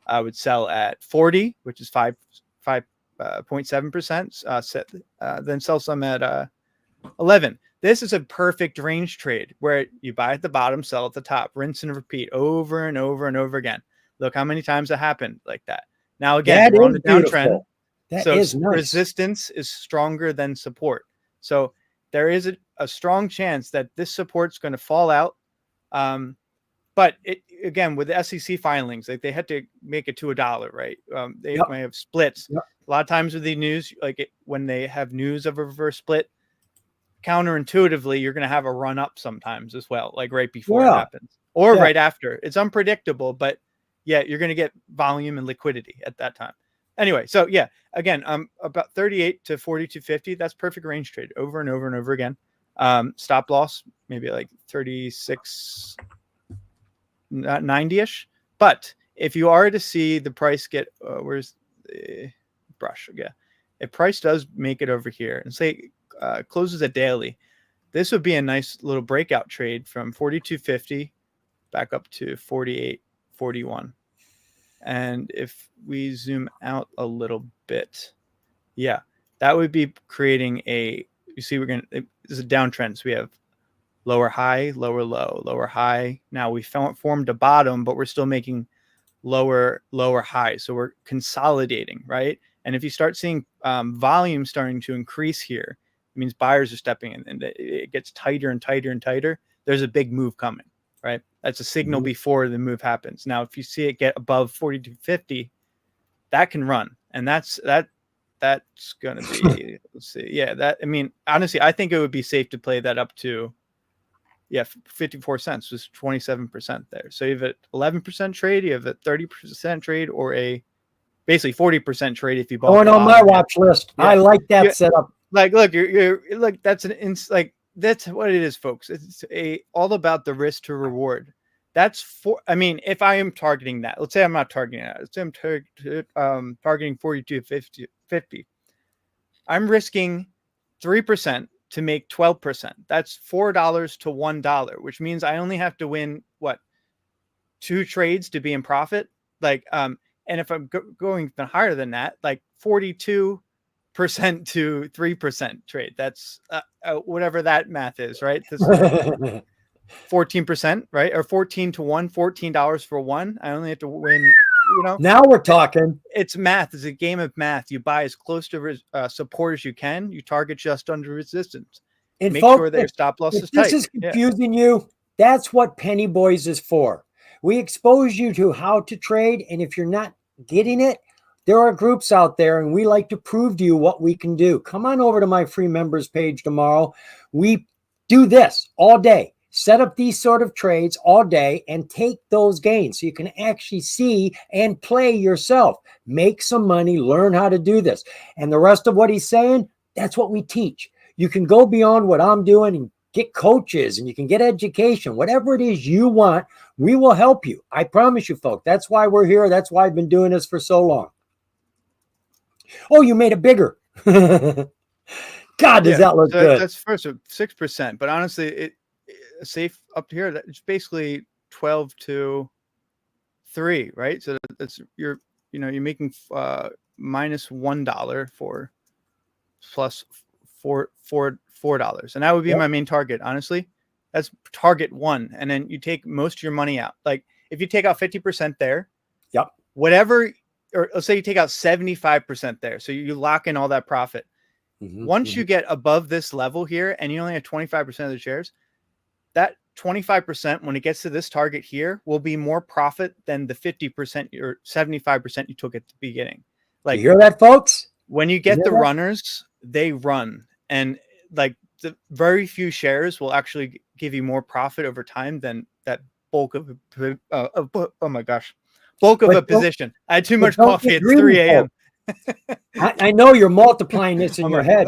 I would sell at 40, which is 5.7%. Then sell some at 11. This is a perfect range trade where you buy at the bottom, sell at the top, rinse and repeat over and over and over again. Look how many times it happened like that. Now, again, we're on the downtrend. So nice. Resistance is stronger than support. So there is a strong chance that this support's going to fall out. But again, with the SEC filings, like they had to make it to $1, right? They may have splits. A lot of times with the news, when they have news of a reverse split, counterintuitively, you're going to have a run up sometimes as well, like right before it happens or right after. It's unpredictable, but you're going to get volume and liquidity at that time. Anyway, so again, about 38 to 42.50. That's perfect range trade over and over and over again. Stop loss, maybe like 36.90-ish. But if you are to see the price get, where's the brush? Yeah. If price does make it over here and say closes a daily, this would be a nice little breakout trade from 42.50 back up to 48.41. And if we zoom out a little bit, that would be creating you see, this is a downtrend. So we have lower high, lower low, lower high. Now we formed a bottom, but we're still making lower high. So we're consolidating, right? And if you start seeing volume starting to increase here, it means buyers are stepping in and it gets tighter and tighter and tighter. There's a big move coming, right? That's a signal before the move happens. Now, if you see it get above 42.50, that can run. And that's going to be, let's see. Honestly, I think it would be safe to play that up to, 54 cents was 27% there. So you have an 11% trade, you have a 30% trade, or a basically 40% trade if you bought Going the on my bottom. watch list. Yeah. I like that Yeah. setup. Like, look, you're like, that's that's what it is, folks. It's all about the risk to reward. I mean, if I am targeting that, let's say I'm not targeting that. Let's say I'm targeting 42 50. I'm risking 3% to make 12%. That's $4 to $1, which means I only have to win what, 2 trades to be in profit. Like, and if I'm going even higher than that, like 42% to 3% trade, that's whatever that math is, right? This is 14%, right? Or 14 to 1, $14 for one. I only have to win, Now we're talking. It's math. It's a game of math. You buy as close to support as you can. You target just under resistance. And Make folks, sure that your stop loss if is this tight. is confusing you, that's what Penny Boys is for. We expose you to how to trade, and if you're not getting it, there are groups out there, and we like to prove to you what we can do. Come on over to my free members page tomorrow. We do this all day. Set up these sort of trades all day and take those gains so you can actually see and play yourself. Make some money, learn how to do this. And the rest of what he's saying, that's what we teach. You can go beyond what I'm doing and get coaches, and you can get education. Whatever it is you want, we will help you. I promise you, folks. That's why we're here. That's why I've been doing this for so long. Oh, you made it bigger. God, does that look good? That's first 6%, but honestly, safe up here, it's basically 12 to 3, right? So that's you're making minus $1 for plus $4, and that would be my main target. Honestly, that's target 1, and then you take most of your money out. Like if you take out 50% there, whatever, or let's say you take out 75% there, so you lock in all that profit. Once you get above this level here, and you only have 25% of the shares, that 25%, when it gets to this target here, will be more profit than the 50% or 75% you took at the beginning. Like, you hear that, folks? When you get the runners, they run, and like the very few shares will actually give you more profit over time than that bulk of oh my gosh, bulk of a position. I had too much coffee at 3 a.m. I know you're multiplying this in your head.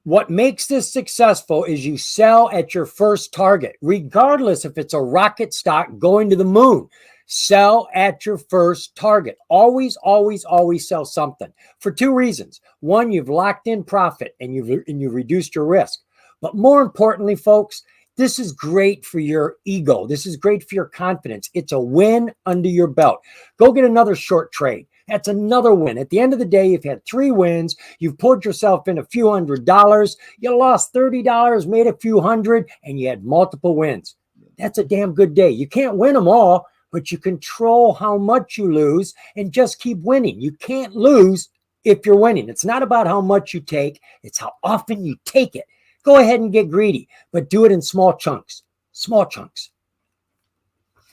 What makes this successful is you sell at your first target, regardless if it's a rocket stock going to the moon. Sell at your first target. Always, always, always sell something for 2 reasons. One, you've locked in profit and you've reduced your risk. But more importantly, folks, this is great for your ego. This is great for your confidence. It's a win under your belt. Go get another short trade. That's another win. At the end of the day, you've had 3 wins. You've pulled yourself in a few $100s. You lost $30, made a few hundred, and you had multiple wins. That's a damn good day. You can't win them all, but you control how much you lose and just keep winning. You can't lose if you're winning. It's not about how much you take. It's how often you take it. Go ahead and get greedy, but do it in small chunks. Small chunks.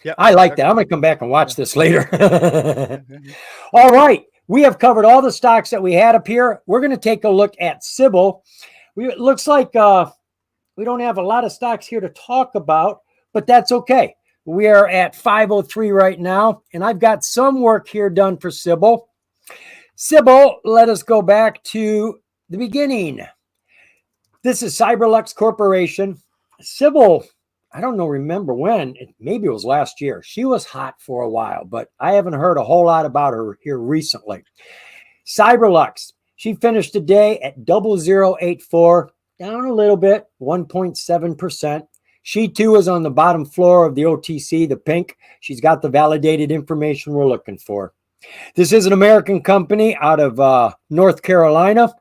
Yeah, I like that. I'm going to come back and watch this later. All right. We have covered all the stocks that we had up here. We're going to take a look at Sybil. It looks like we don't have a lot of stocks here to talk about, but that's okay. We are at 503 right now, and I've got some work here done for Sybil. Sybil, let us go back to the beginning. This is Cyberlux Corporation. Sybil, I don't know, remember when, maybe it was last year. She was hot for a while, but I haven't heard a whole lot about her here recently. Cyberlux, she finished today at 0084, down a little bit, 1.7%. She too is on the bottom floor of the OTC, the pink. She's got the validated information we're looking for. This is an American company out of North Carolina.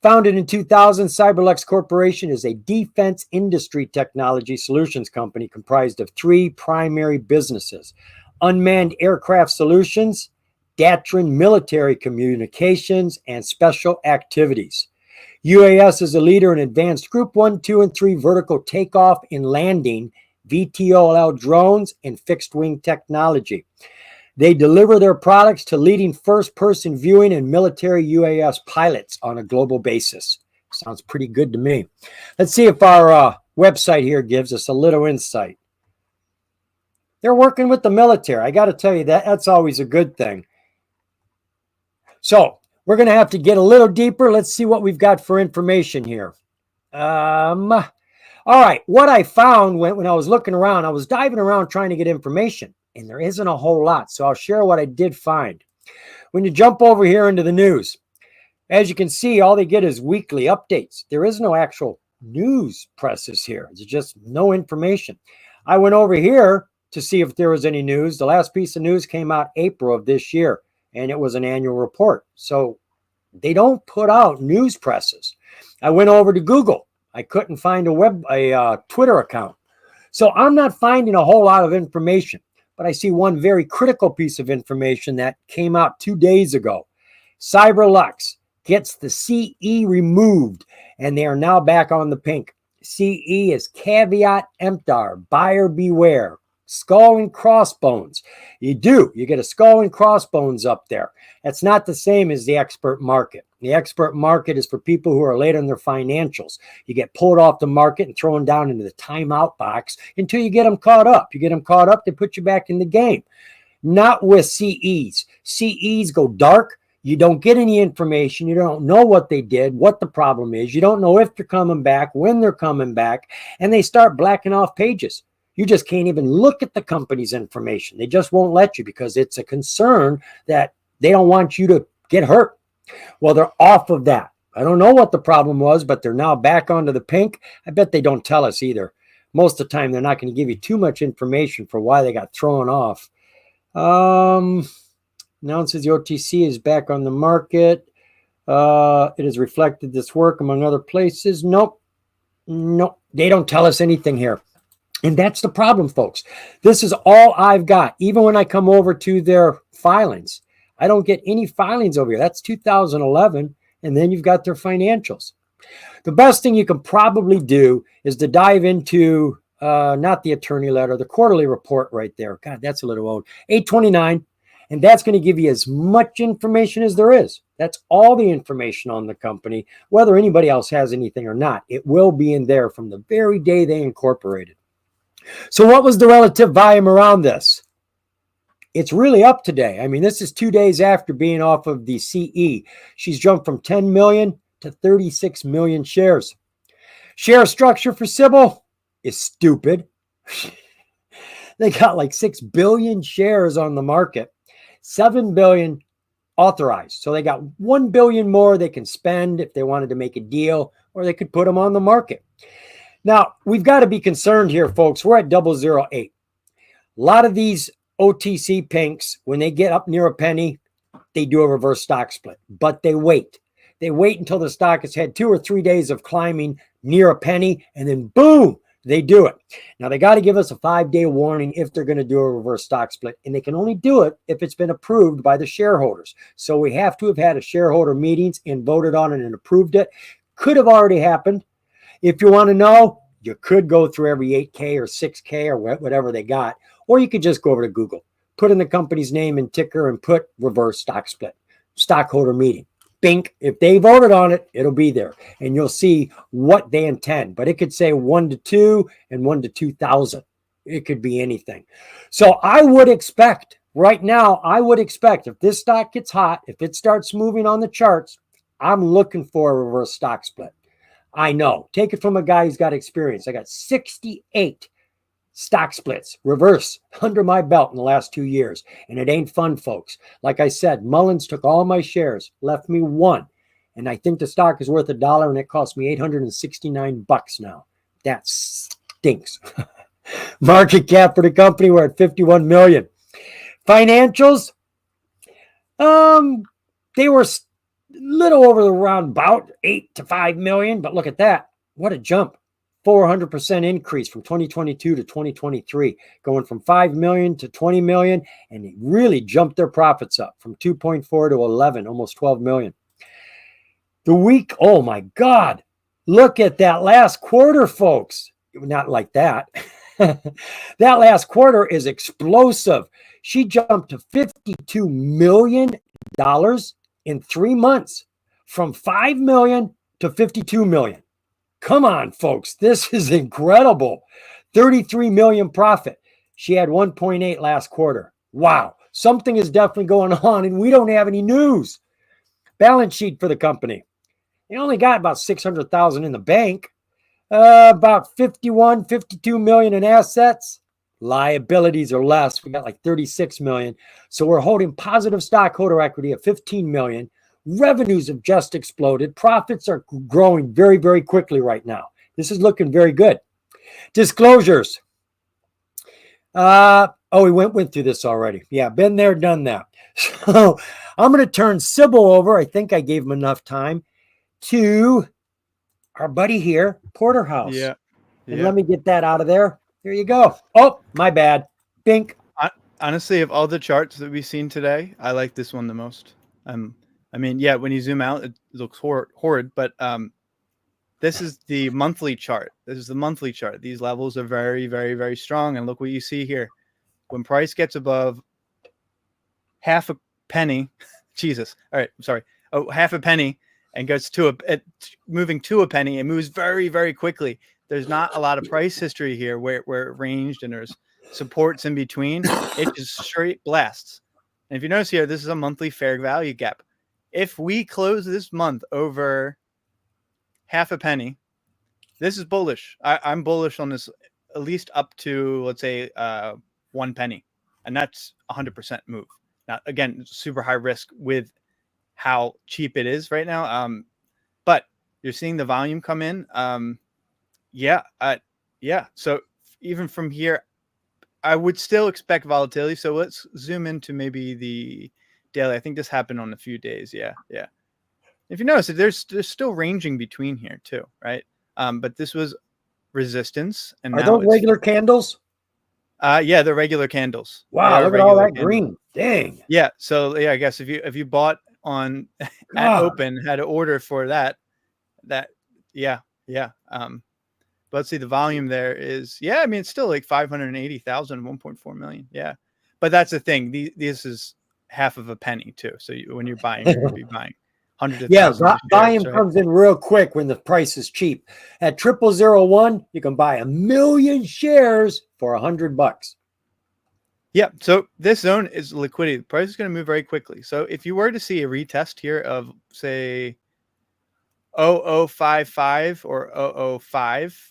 Founded in 2000, Cyberlux Corporation is a defense industry technology solutions company comprised of 3 primary businesses: unmanned aircraft solutions, Datrin military communications, and special activities. UAS is a leader in advanced Group 1, 2, and 3 vertical takeoff and landing, VTOL drones, and fixed-wing technology. They deliver their products to leading first-person viewing and military UAS pilots on a global basis. Sounds pretty good to me. Let's see if our website here gives us a little insight. They're working with the military. I got to tell you, that's always a good thing. So we're going to have to get a little deeper. Let's see what we've got for information here. All right. What I found when I was looking around, I was diving around trying to get information, and there isn't a whole lot. So I'll share what I did find. When you jump over here into the news, as you can see, all they get is weekly updates. There is no actual news presses here. There's just no information. I went over here to see if there was any news. The last piece of news came out April of this year, and it was an annual report. So they don't put out news presses. I went over to Google. I couldn't find a Twitter account. So I'm not finding a whole lot of information, but I see one very critical piece of information that came out 2 days ago. CyberLux gets the CE removed, and they are now back on the pink. CE is caveat emptor, buyer beware, skull and crossbones. You get a skull and crossbones up there. That's not the same as the expert market. The expert market is for people who are late on their financials. You get pulled off the market and thrown down into the timeout box until you get them caught up. You get them caught up, they put you back in the game. Not with CEs. CEs go dark. You don't get any information. You don't know what they did, what the problem is. You don't know if they're coming back, when they're coming back, and they start blacking off pages. You just can't even look at the company's information. They just won't let you because it's a concern that they don't want you to get hurt. Well, they're off of that. I don't know what the problem was, but they're now back onto the pink. I bet they don't tell us either. Most of the time, they're not going to give you too much information for why they got thrown off. Announces the OTC is back on the market. It has reflected this work among other places. Nope. They don't tell us anything here. And that's the problem, folks. This is all I've got. Even when I come over to their filings, I don't get any filings over here. That's 2011. And then you've got their financials. The best thing you can probably do is to dive into, not the attorney letter, the quarterly report right there. God, that's a little old. 829. And that's going to give you as much information as there is. That's all the information on the company, whether anybody else has anything or not. It will be in there from the very day they incorporated. So what was the relative volume around this? It's really up today. I mean, this is 2 days after being off of the CE. She's jumped from 10 million to 36 million shares. Share structure for Sybil is stupid. They got like 6 billion shares on the market, 7 billion authorized. So they got 1 billion more they can spend if they wanted to make a deal, or they could put them on the market. Now, we've got to be concerned here, folks. We're at 008. A lot of these OTC pinks, when they get up near a penny, they do a reverse stock split, but they wait. They wait until the stock has had 2 or 3 days of climbing near a penny, and then boom, they do it. Now, they got to give us a 5-day warning if they're going to do a reverse stock split, and they can only do it if it's been approved by the shareholders. So we have to have had a shareholder meetings and voted on it and approved it. Could have already happened. If you want to know, you could go through every 8K or 6K or whatever they got, or you could just go over to Google, put in the company's name and ticker and put reverse stock split, stockholder meeting. Bink. If they voted on it, it'll be there, and you'll see what they intend. But it could say 1 to 2 and 1 to 2,000. It could be anything. So I would expect right now, if this stock gets hot, if it starts moving on the charts, I'm looking for a reverse stock split. I know. Take it from a guy who's got experience. I got 68 stock splits, reverse, under my belt in the last 2 years. And it ain't fun, folks. Like I said, Mullins took all my shares, left me 1. And I think the stock is worth $1, and it cost me $869 now. That stinks. Market cap for the company, we're at 51 million. Financials, they were little over around about 8 to 5 million, but look at that. What a jump. 400% increase from 2022 to 2023, going from 5 million to 20 million, and it really jumped their profits up from 2.4 to 11, almost 12 million. The week, oh my God, look at that last quarter, folks. Not like that. That last quarter is explosive. She jumped to $52 million in 3 months, from 5 million to 52 million. Come on, folks. This is incredible. 33 million profit. She had 1.8 last quarter. Wow. Something is definitely going on, and we don't have any news. Balance sheet for the company. They only got about 600,000 in the bank, about 51, 52 million in assets. Liabilities are less. We got like 36 million. So we're holding positive stockholder equity of 15 million. Revenues have just exploded. Profits are growing very, very quickly right now. This is looking very good. Disclosures. We went through this already. Yeah, been there, done that. So I'm going to turn Sybil over. I think I gave him enough time to our buddy here, Porterhouse. Yeah. And let me get that out of there. There you go. Oh, my bad. Bink. Honestly, of all the charts that we've seen today, I like this one the most. I mean, yeah, when you zoom out, it looks horrid, but this is the monthly chart. This is the monthly chart. These levels are very, very, very strong. And look what you see here. When price gets above half a penny, Jesus. All right, I'm sorry. Oh, half a penny and goes to moving to a penny, it moves very, very quickly. There's not a lot of price history here where it ranged and there's supports in between. It just straight blasts. And if you notice here, this is a monthly fair value gap. If we close this month over half a penny, this is bullish. I'm bullish on this at least up to, let's say, 1 penny. And that's 100% move. Now, again, super high risk with how cheap it is right now. But you're seeing the volume come in. Yeah. So even from here, I would still expect volatility. So let's zoom into maybe the daily. I think this happened on a few days. Yeah. If you notice, there's still ranging between here too, right? But this was resistance, and are those regular candles? Yeah, they're regular candles. Wow, look at all that green. Dang. Yeah. So yeah, I guess if you bought on at open, had an order for that. Yeah. But let's see, the volume there is, I mean, it's still like 580,000, 1.4 million. Yeah. But that's the thing. This is half of a penny too. So when you're buying, you're going to be buying hundreds of thousands of shares, volume right? comes in real quick when the price is cheap. At 0001, you can buy 1 million shares for $100. Yeah. So this zone is liquidity. The price is going to move very quickly. So if you were to see a retest here of, say, 0055 or 005,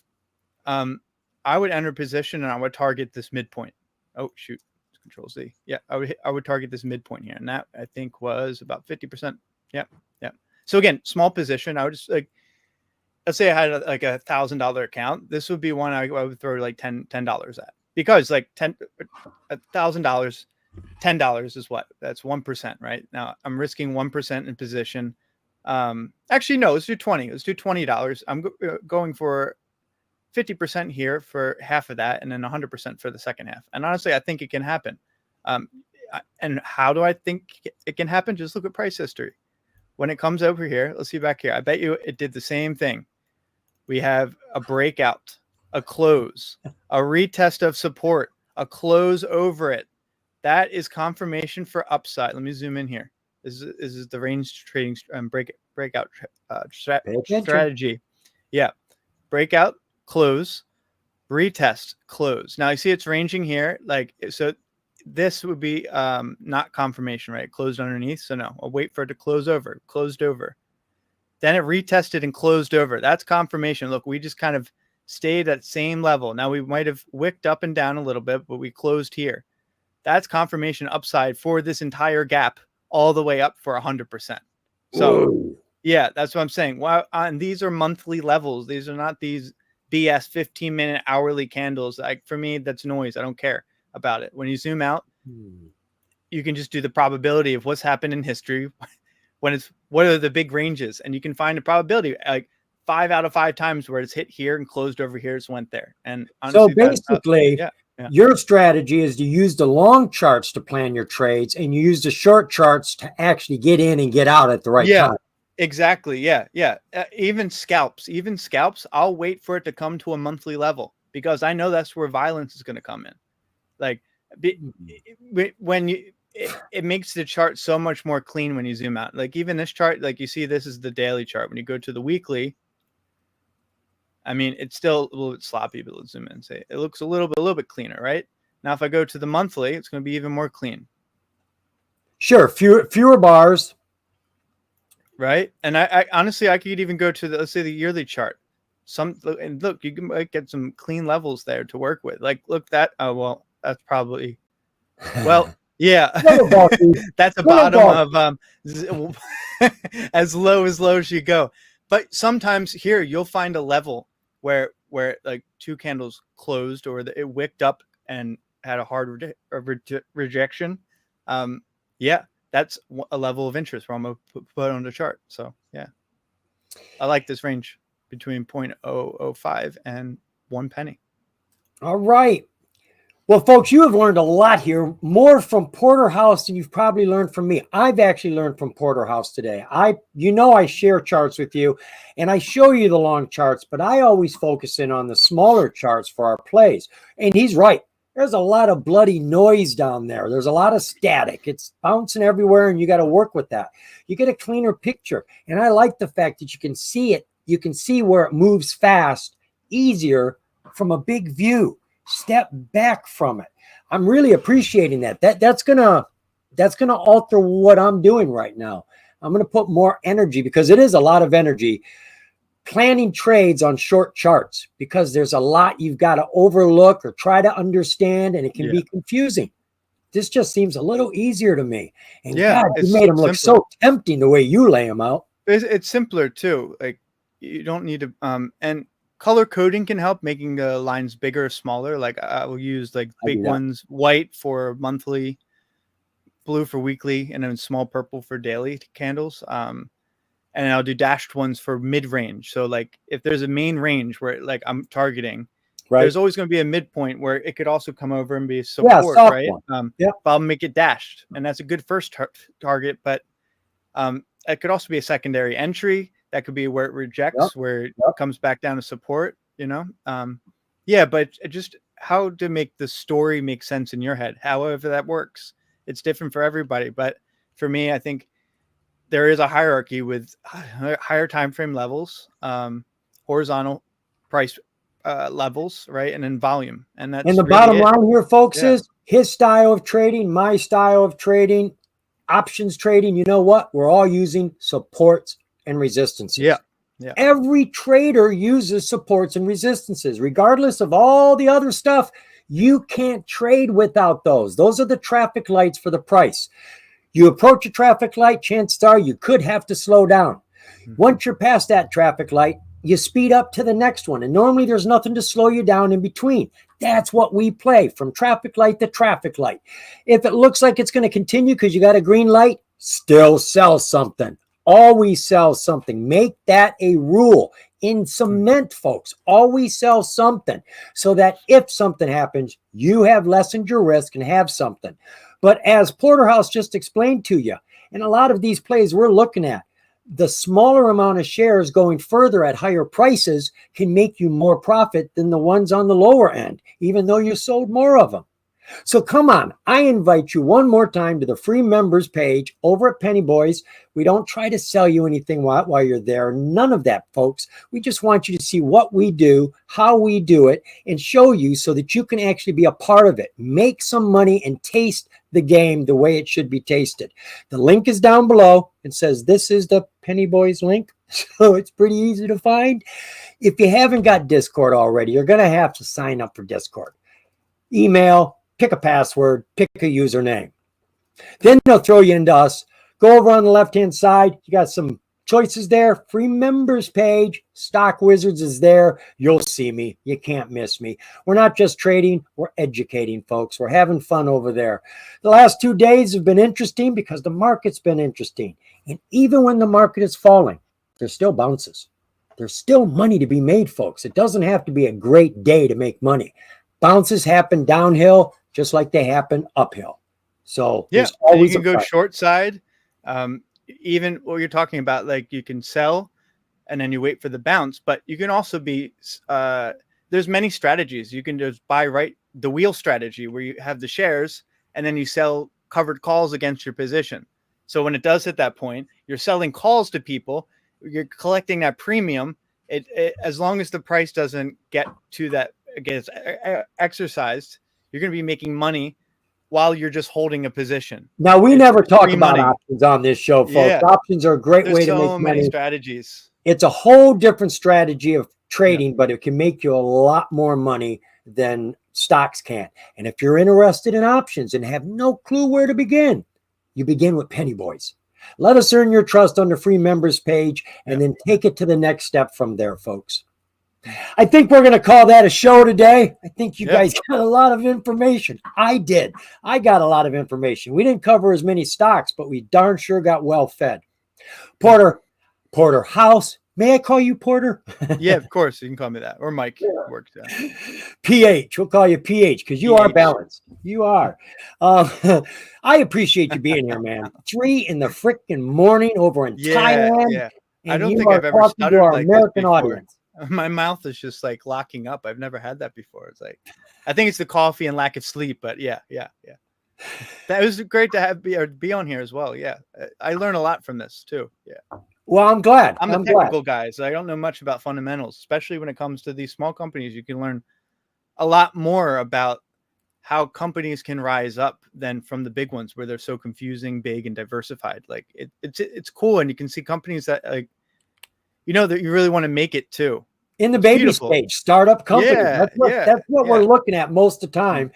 I would enter position and I would target this midpoint. Oh, shoot. Control Z. Yeah, I would target this midpoint here. And that, I think, was about 50%. Yeah. So again, small position. I would just let's say I had like $1,000 account. This would be one I would throw like $10 at, because like $1,000, $10 is what? That's 1%, right? Now I'm risking 1% in position. Actually, no, let's do 20. Let's do $20. I'm going for 50% here for half of that, and then 100% for the second half. And honestly, I think it can happen. And how do I think it can happen? Just look at price history. When it comes over here, let's see back here. I bet you it did the same thing. We have a breakout, a close, a retest of support, a close over it. That is confirmation for upside. Let me zoom in here. This is the range trading breakout strategy. Yeah. Breakout, close, retest, close. Now you see it's ranging here. Like, so this would be not confirmation, right? Closed underneath. So no, I'll wait for it to close over, closed over. Then it retested and closed over. That's confirmation. Look, we just kind of stayed at same level. Now we might have wicked up and down a little bit, but we closed here. That's confirmation upside for this entire gap all the way up for 100%. So whoa. Yeah, that's what I'm saying. Well, and these are monthly levels. These are not these BS 15-minute hourly candles. Like, for me, that's noise. I don't care about it. When you zoom out, you can just do the probability of what's happened in history. What are the big ranges, and you can find a probability like 5 out of 5 times where it's hit here and closed over here, it's went there. And honestly, so basically, your strategy is to use the long charts to plan your trades, and you use the short charts to actually get in and get out at the right time. Exactly. Yeah. Even scalps, I'll wait for it to come to a monthly level, because I know that's where violence is going to come in. Like, when it makes the chart so much more clean when you zoom out. Like, even this chart, like you see, this is the daily chart. When you go to the weekly, I mean, it's still a little bit sloppy, but let's zoom in and say it looks a little bit cleaner, right? Now, if I go to the monthly, it's going to be even more clean. Sure. Fewer bars. Right. And I honestly, I could even go to the, let's say, the yearly chart. And look, you can get some clean levels there to work with. Like, look that. Oh, well, that's probably, well, yeah, Little bulky, that's a little bottom bulky. of as low as you go. But sometimes here you'll find a level where like two candles closed or it wicked up and had a hard rejection. Yeah, that's a level of interest where I'm gonna put on the chart. So yeah, I like this range between 0.005 and 1 penny. All right. Well, folks, you have learned a lot here, more from Porterhouse than you've probably learned from me. I've actually learned from Porterhouse today. I share charts with you and I show you the long charts, but I always focus in on the smaller charts for our plays. And he's right. There's a lot of bloody noise down there. There's a lot of static. It's bouncing everywhere and you got to work with that. You get a cleaner picture. And I like the fact that you can see it. You can see where it moves fast, easier from a big view. Step back from it. I'm really appreciating that. That's gonna alter what I'm doing right now. I'm gonna put more energy because it is a lot of energy planning trades on short charts because there's a lot you've got to overlook or try to understand, and it can be confusing. This just seems a little easier to me. And God, you made them look so tempting the way you lay them out. It's simpler too. Like you don't need to and color coding can help making the lines bigger or smaller. Like I will use like big ones, white for monthly, blue for weekly, and then small purple for daily candles. And I'll do dashed ones for mid-range. So like if there's a main range where like I'm targeting, there's always going to be a midpoint where it could also come over and be a support, right? But I'll make it dashed, and that's a good first target. But it could also be a secondary entry. That could be where it rejects, where it comes back down to support, yeah, but just how to make the story make sense in your head, however that works. It's different for everybody. But for me, I think there is a hierarchy with higher time frame levels, horizontal price levels, right? And then volume. And that's the bottom line here, folks, is his style of trading, my style of trading, options trading. You know what? We're all using supports and resistances. Yeah. Every trader uses supports and resistances, regardless of all the other stuff. You can't trade without those. Those are the traffic lights for the price. You approach a traffic light, chances are you could have to slow down. Once you're past that traffic light, you speed up to the next one. And normally there's nothing to slow you down in between. That's what we play, from traffic light to traffic light. If it looks like it's going to continue because you got a green light, still sell something. Always sell something. Make that a rule. In cement, folks, always sell something so that if something happens, you have lessened your risk and have something. But as Porterhouse just explained to you, and a lot of these plays we're looking at, the smaller amount of shares going further at higher prices can make you more profit than the ones on the lower end, even though you sold more of them. So come on, I invite you one more time to the free members page over at Penny Boys. We don't try to sell you anything while you're there. None of that, folks. We just want you to see what we do, how we do it, and show you so that you can actually be a part of it. Make some money and taste the game the way it should be tasted. The link is down below. It says this is the Penny Boys link. So it's pretty easy to find. If you haven't got Discord already, you're going to have to sign up for Discord. Email, pick a password, pick a username. Then they'll throw you into us. Go over on the left-hand side. You got some choices there. Free members page. Stock Wizards is there. You'll see me. You can't miss me. We're not just trading. We're educating, folks. We're having fun over there. The last 2 days have been interesting because the market's been interesting. And even when the market is falling, there's still bounces. There's still money to be made, folks. It doesn't have to be a great day to make money. Bounces happen downhill just like they happen uphill. So yeah, you can go short side. Even what you're talking about, like you can sell and then you wait for the bounce, but you can also be there's many strategies. You can just buy the wheel strategy where you have the shares and then you sell covered calls against your position. So when it does hit that point, you're selling calls to people, you're collecting that premium. It as long as the price doesn't get to that, gets exercised, you're going to be making money while you're just holding a position. Now, we It's never talk free about money. options on this show, folks. Yeah. Options are a great There's way to so make many money. strategies. It's a whole different strategy of trading, but it can make you a lot more money than stocks can. And if you're interested in options and have no clue where to begin, you begin with Penny Boys. Let us earn your trust on the free members page and then take it to the next step from there, folks. I think we're going to call that a show today. I think you guys got a lot of information. I did. I got a lot of information. We didn't cover as many stocks, but we darn sure got well fed. Porterhouse. May I call you Porter? Yeah, of course. You can call me that. Or Mike works. Yeah. PH. We'll call you PH because you are balanced. You are. I appreciate you being here, man. 3 in the freaking morning over in Thailand. Yeah. And I don't you think are I've ever talking to stuttered our like this American before. audience. My mouth is just like locking up. I've never had that before. It's like, I think it's the coffee and lack of sleep, but yeah. That was great to be on here as well. Yeah. I learn a lot from this too. Yeah. Well, I'm glad. I'm a technical guy, so I don't know much about fundamentals, especially when it comes to these small companies. You can learn a lot more about how companies can rise up than from the big ones where they're so confusing, big, and diversified. Like it's cool. And you can see companies that like, that you really want to make it too. In the baby stage, startup companies. That's what we're looking at most of the time.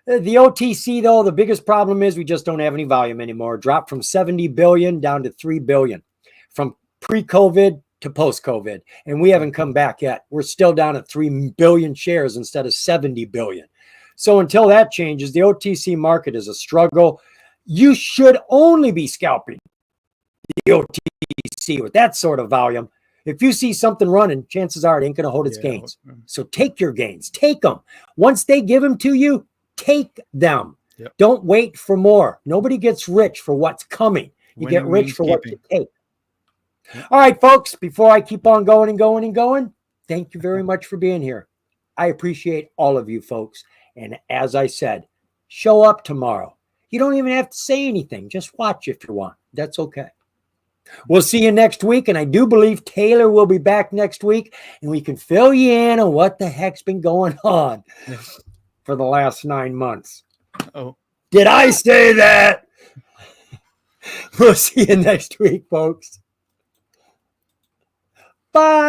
The OTC, though, the biggest problem is we just don't have any volume anymore. Dropped from 70 billion down to 3 billion from pre-COVID to post-COVID. And we haven't come back yet. We're still down at 3 billion shares instead of 70 billion. So until that changes, the OTC market is a struggle. You should only be scalping the OTC with that sort of volume. If you see something running, chances are it ain't going to hold its gains. So take your gains. Take them. Once they give them to you, take them. Yep. Don't wait for more. Nobody gets rich for what's coming. You get rich for what you take. All right, folks, before I keep on going and going and going, thank you very much for being here. I appreciate all of you folks. And as I said, show up tomorrow. You don't even have to say anything. Just watch if you want. That's okay. We'll see you next week. And I do believe Taylor will be back next week. And we can fill you in on what the heck's been going on for the last 9 months. Oh, did I say that? We'll see you next week, folks. Bye.